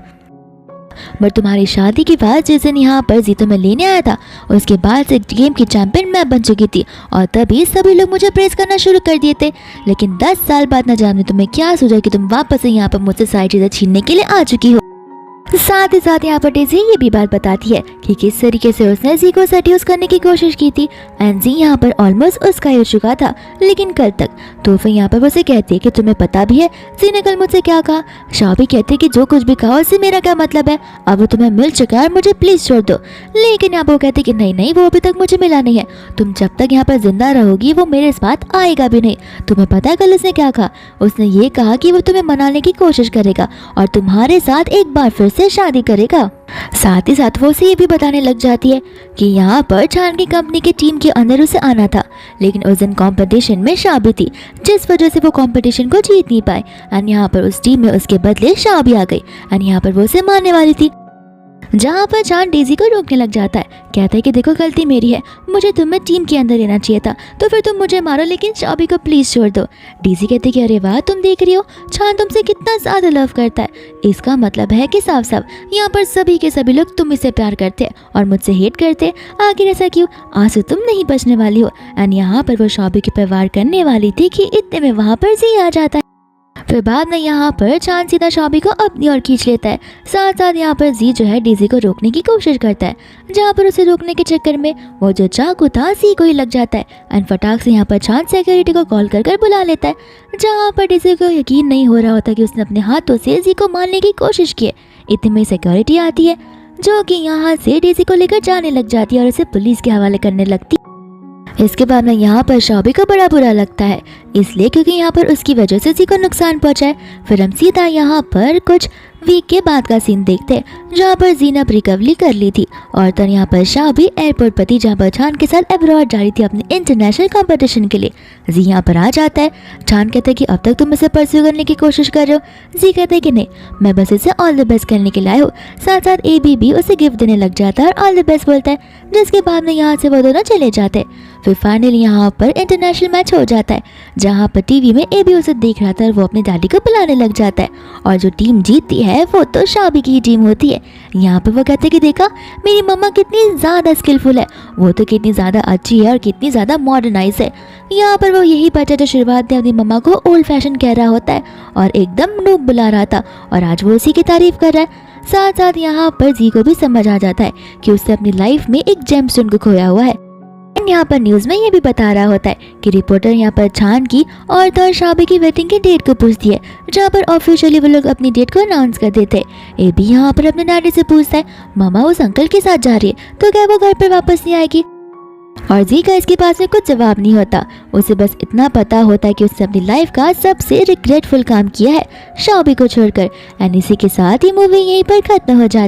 बट तुम्हारी शादी के बाद जिस दिन यहाँ पर जी तुम्हें लेने आया था उसके बाद से गेम की चैंपियन मैं बन चुकी थी और तभी सभी लोग मुझे प्रेज करना शुरू कर दिए थे। लेकिन 10 साल बाद न जाने तुम्हें क्या सूझा कि तुम वापस से यहाँ पर मुझसे सारी चीज़ें छीनने के लिए आ चुकी हो। साथ ही साथ यहाँ पर डेजी ये भी बात बताती है कि किस तरीके से उसने जी को सेड्यूस करने की कोशिश की थी एंड जी यहाँ पर ऑलमोस्ट उसका हो चुका था, लेकिन कल तक। तो फिर यहाँ पर वो उसे कहती है कि तुम्हें पता भी है जी ने कल मुझसे क्या कहा। शाबी कहती है कि जो कुछ भी कहा उससे मेरा क्या मतलब है, अब वो तुम्हें मिल चुका है, मुझे प्लीज छोड़ दो। लेकिन यहाँ पर वो कहती है कि नहीं नहीं, वो अभी तक मुझे मिला नहीं है, तुम जब तक यहाँ पर जिंदा रहोगी वो मेरे साथ आएगा भी नहीं। तुम्हें पता है कल उसने क्या कहा, उसने ये कहा कि वो तुम्हें मनाने की कोशिश करेगा और तुम्हारे साथ एक बार फिर से शादी करेगा। साथ ही साथ वो उसे ये भी बताने लग जाती है कि यहाँ पर छान की कंपनी की टीम के अंदर उसे आना था, लेकिन उस दिन कंपटीशन में शाबी थी, जिस वजह से वो कंपटीशन को जीत नहीं पाए एंड यहाँ पर उस टीम में उसके बदले शाबी आ गई एंड यहाँ पर वो उसे मारने वाली थी। जहाँ पर चांद डेजी को रोकने लग जाता है, कहता है कि देखो गलती मेरी है, मुझे तुम्हें टीम के अंदर लेना चाहिए था, तो फिर तुम मुझे मारो लेकिन शाबी को प्लीज छोड़ दो। डेजी कहती है कि अरे वाह, तुम देख रही हो चांद तुमसे कितना ज्यादा लव करता है, इसका मतलब है कि साफ साफ यहाँ पर सभी के सभी लोग तुम इससे प्यार करते हैं और मुझसे हेट करते हैं। आखिर ऐसा क्यों, आज से तुम नहीं बचने वाली हो। एंड यहाँ पर वो शाबी के पर वार करने वाली थी कि इतने में वहाँ पर जी आ जाता है। फिर बाद में यहाँ पर चांद सीधा शाबी को अपनी ओर खींच लेता है। साथ साथ यहाँ पर जी जो है डेजी को रोकने की कोशिश करता है, जहाँ पर उसे रोकने के चक्कर में वो जो चाकू था जी को ही लग जाता है एंड फटाक से यहाँ पर चांद सिक्योरिटी को कॉल कर बुला लेता है, जहाँ पर डेजी को यकीन नहीं हो रहा होता कि उसने अपने हाथों से जी को मारने की कोशिश की है। इतने में सिक्योरिटी आती है जो कि यहाँ से डेजी को लेकर जाने लग जाती है और उसे पुलिस के हवाले करने लगती है। इसके बाद में यहाँ पर शाबी को बड़ा बुरा लगता है, इसलिए क्योंकि यहाँ पर उसकी वजह से जी को नुकसान पहुंचा है। फिर हम सीधा यहाँ पर कुछ वीक के बाद का सीन देखते हैं, जहाँ पर जी ने रिकवरी कर ली थी और तो यहाँ पर शाबी एयरपोर्ट पर थी, जहाँ पर छान के साथ अब्रॉड जा रही थी अपने इंटरनेशनल कंपटीशन के लिए। जी यहाँ पर आ जाता है, छान कहते हैं कि अब तक तुम इसे परस्यू करने की कोशिश कर रहे हो। जी कहते हैं कि नहीं, मैं बस इसे ऑल द बेस्ट करने के लिए आया हूँ। साथ साथ एबी भी उसे गिफ्ट देने लग जाता है और ऑल द बेस्ट बोलता है, जिसके बाद में यहाँ से वो दोनों चले जाते हैं। फिर फाइनली यहाँ पर इंटरनेशनल मैच हो जाता है, जहाँ पर टीवी में एबी उसे देख रहा था और वो अपने डैडी को बुलाने लग जाता है और जो टीम जीतती है वो तो शाबी की टीम होती है। यहाँ पर वो कहते हैं कि देखा मेरी मम्मा कितनी ज़्यादा स्किलफुल है, वो तो कितनी ज़्यादा अच्छी है और कितनी ज़्यादा मॉडर्नाइज है। यहाँ पर वो यही बच्चा जो शुरुआत में अपनी मम्मा को ओल्ड फैशन कह रहा होता है और एकदम नूब बुला रहा था और आज वो उसी की तारीफ कर रहा है। साथ साथ यहाँ पर जी को भी समझ आ जाता है कि उसने अपनी लाइफ में एक जेमस्टोन को खोया हुआ है। यहाँ पर न्यूज में ये भी बता रहा होता है कि रिपोर्टर यहाँ पर छान की और तो शाबी की वेडिंग की डेट को पूछती है, जहाँ पर ऑफिशियली वो लोग अपनी डेट को अनाउंस कर देते हैं। ए भी यहाँ पर अपने डैडी से पूछता है, मामा उस अंकल के साथ जा रही है तो क्या वो घर पर वापस नहीं आएगी। और जी का इसके पास में कुछ जवाब नहीं होता, उसे बस इतना पता होता है कि उसने अपनी लाइफ का सबसे रिग्रेटफुल काम किया है शाबी को छोड़कर। एंड इसी के साथ ही मूवी यहीं पर खत्म हो जाती है।